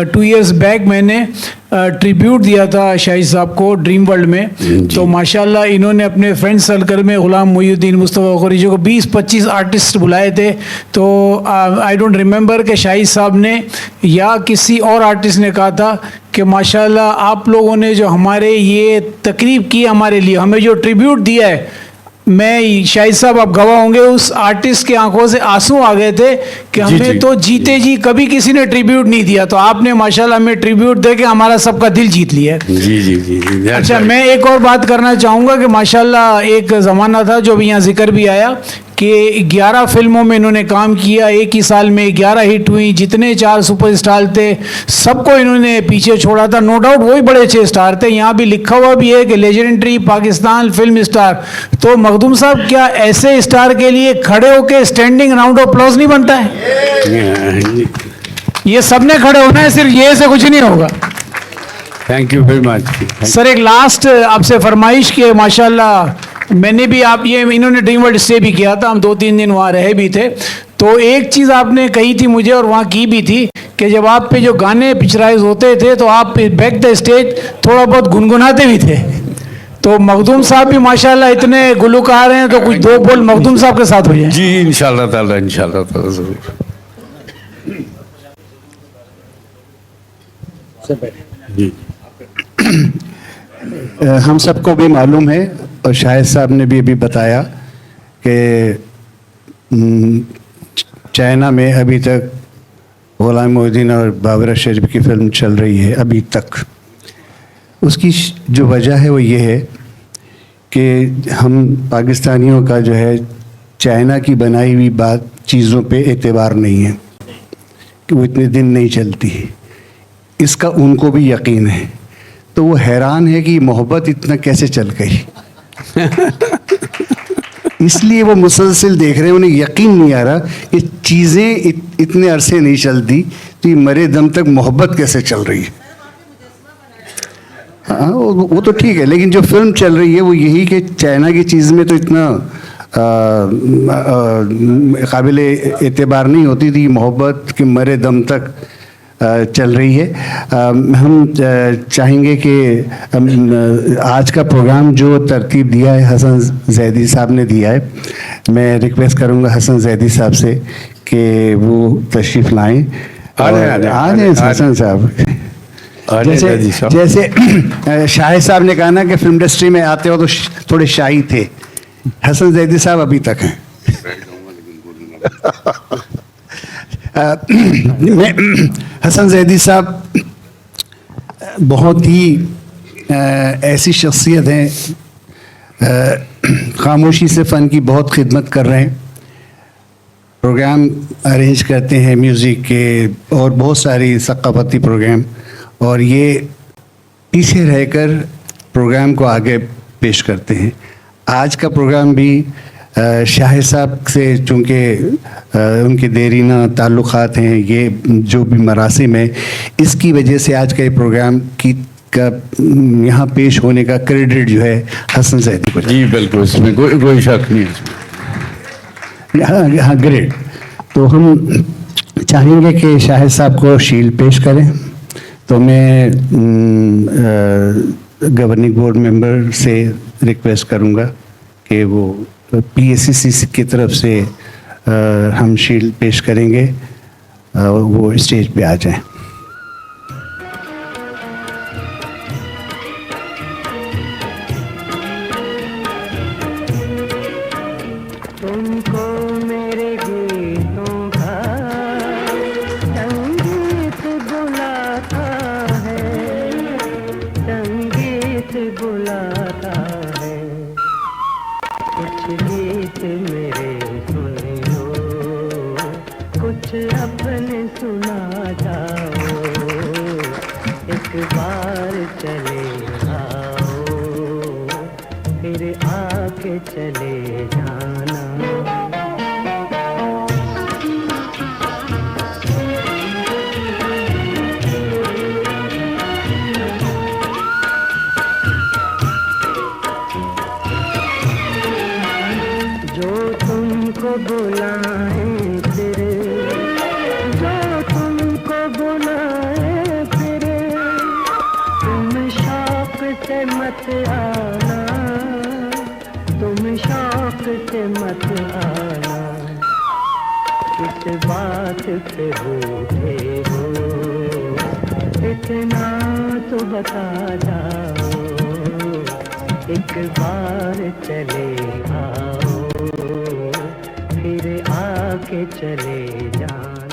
2 इयर्स बैक मैंने ट्रिब्यूट दिया था शाहिद साहब को ड्रीम वर्ल्ड में, तो माशाल्लाह इन्होंने अपने फ्रेंड सर्कल में गुलाम मोहिउद्दीन, मुस्तफ़ा कुरैशी को 20-25 आर्टिस्ट बुलाए थे। तो आई डोंट रिमेंबर कि शाहिद साहब ने या किसी और आर्टिस्ट ने कहा था कि माशाल्लाह आप लोगों ने जो हमारे ये तकरीब की, हमारे लिए हमें जो ट्रिब्यूट दिया है, मैं शाहिद साहब आप गवाह होंगे, उस आर्टिस्ट के आंखों से आंसू आ गए थे कि हमें तो जीते जी कभी किसी ने ट्रिब्यूट नहीं दिया, तो आपने माशाल्लाह हमें ट्रिब्यूट दे के हमारा सबका दिल जीत लिया है। जी जी जी। अच्छा, मैं एक और बात करना चाहूँगा कि माशाल्लाह एक ज़माना था जो भी यहाँ जिक्र भी आया कि 11 फिल्मों में इन्होंने काम किया, एक ही साल में 11 हिट हुई, जितने 4 सुपरस्टार थे सबको इन्होंने पीछे छोड़ा था। नो डाउट वही बड़े अच्छे स्टार थे, यहाँ भी लिखा हुआ भी है कि लेजेंडरी पाकिस्तान फिल्म स्टार। तो मखदूम साहब, क्या ऐसे स्टार के लिए खड़े होके स्टैंडिंग राउंड ऑफ अप्लॉज नहीं बनता है? ये सबने खड़े होना है, सिर्फ ये से कुछ नहीं होगा। Thank you very much sir. एक लास्ट आपसे फरमाइश की, माशाल्लाह मैंने भी, आप ये इन्होंने ड्रीम वर्ल्ड स्टे भी किया था, हम 2-3 दिन वहाँ रहे भी थे, तो एक चीज़ आपने कही थी मुझे और वहाँ की भी थी कि जब आप पे जो गाने पिक्चराइज होते थे तो आप बैक द स्टेज थोड़ा बहुत गुनगुनाते भी थे। तो मखदूम साहब भी माशाल्लाह इतने गुलकार हैं, तो कुछ 2 बोल मखदूम साहब के साथ हो जाए। जी इंशाल्लाह ताला, इंशाल्लाह ताला ज़रूर। जी हम सबको भी मालूम है, और शाहिद साहब ने भी अभी बताया कि चाइना में अभी तक गुलाम मोहिउद्दीन और बाबर शरीफ की फिल्म चल रही है अभी तक। उसकी जो वजह है वो ये है कि हम पाकिस्तानियों का जो है चाइना की बनाई हुई बात चीज़ों पे एतबार नहीं है कि वो इतने दिन नहीं चलती, इसका उनको भी यकीन है। तो वो हैरान है कि मोहब्बत इतना कैसे चल गई। इसलिए वो मुसलसल देख रहे हैं, उन्हें यकीन नहीं आ रहा कि चीज़ें इतने अरसे नहीं चलती, तो ये मरे दम तक मोहब्बत कैसे चल रही है। हाँ वो तो ठीक है, लेकिन जो फिल्म चल रही है वो यही कि चाइना की चीज़ में तो इतना काबिल एतबार नहीं होती थी, मोहब्बत के मरे दम तक चल रही है। हम चाहेंगे कि आज का प्रोग्राम जो तरतीब दिया है हसन जैदी साहब ने दिया है, मैं रिक्वेस्ट करूंगा हसन जैदी साहब से कि वो तशरीफ़ लाएं। आ जाए हसन साहब। जैसे शाहिद साहब ने कहा ना कि फिल्म इंडस्ट्री में आते हो तो थोड़े शाही थे, हसन जैदी साहब अभी तक हैं। हसन जैदी साहब बहुत ही ऐसी शख्सियत हैं, खामोशी से फ़न की बहुत खिदमत कर रहे हैं, प्रोग्राम अरेंज करते हैं म्यूज़िक के और बहुत सारी सक़ाफ़ती प्रोग्राम, और ये पीछे रहकर प्रोग्राम को आगे पेश करते हैं। आज का प्रोग्राम भी शाहिद साहब से चूँकि उनके देरीना ताल्लुक़ात हैं, ये जो भी मरासिम है, इसकी वजह से आज का ये प्रोग्राम का यहाँ पेश होने का क्रेडिट जो है हसन जैदी को। जी बिल्कुल, इसमें कोई शक नहीं है। हाँ ग्रेट। तो हम चाहेंगे कि शाहिद साहब को शील्ड पेश करें, तो मैं गवर्निंग बोर्ड मेंबर से रिक्वेस्ट करूँगा कि वो PACC की तरफ से हम शील्ड पेश करेंगे, वो स्टेज पे आ जाएं। तुमको मेरे गीतों का संगीत बुलाता है, संगीत बुलाता है। कुछ गीत मेरे सुन लो, कुछ अपने सुना जाओ, एक बार चले आओ, फिर आके चले जाना। जो तुमको बुलाए फिर, जो तुमको बुलाए फिर, तुम शौक से मत आना, तुम शौक से मत आना। किस बात पे रूठे हो इतना तो बता जाओ, एक बार चले आओ, फिर आके चले जाना।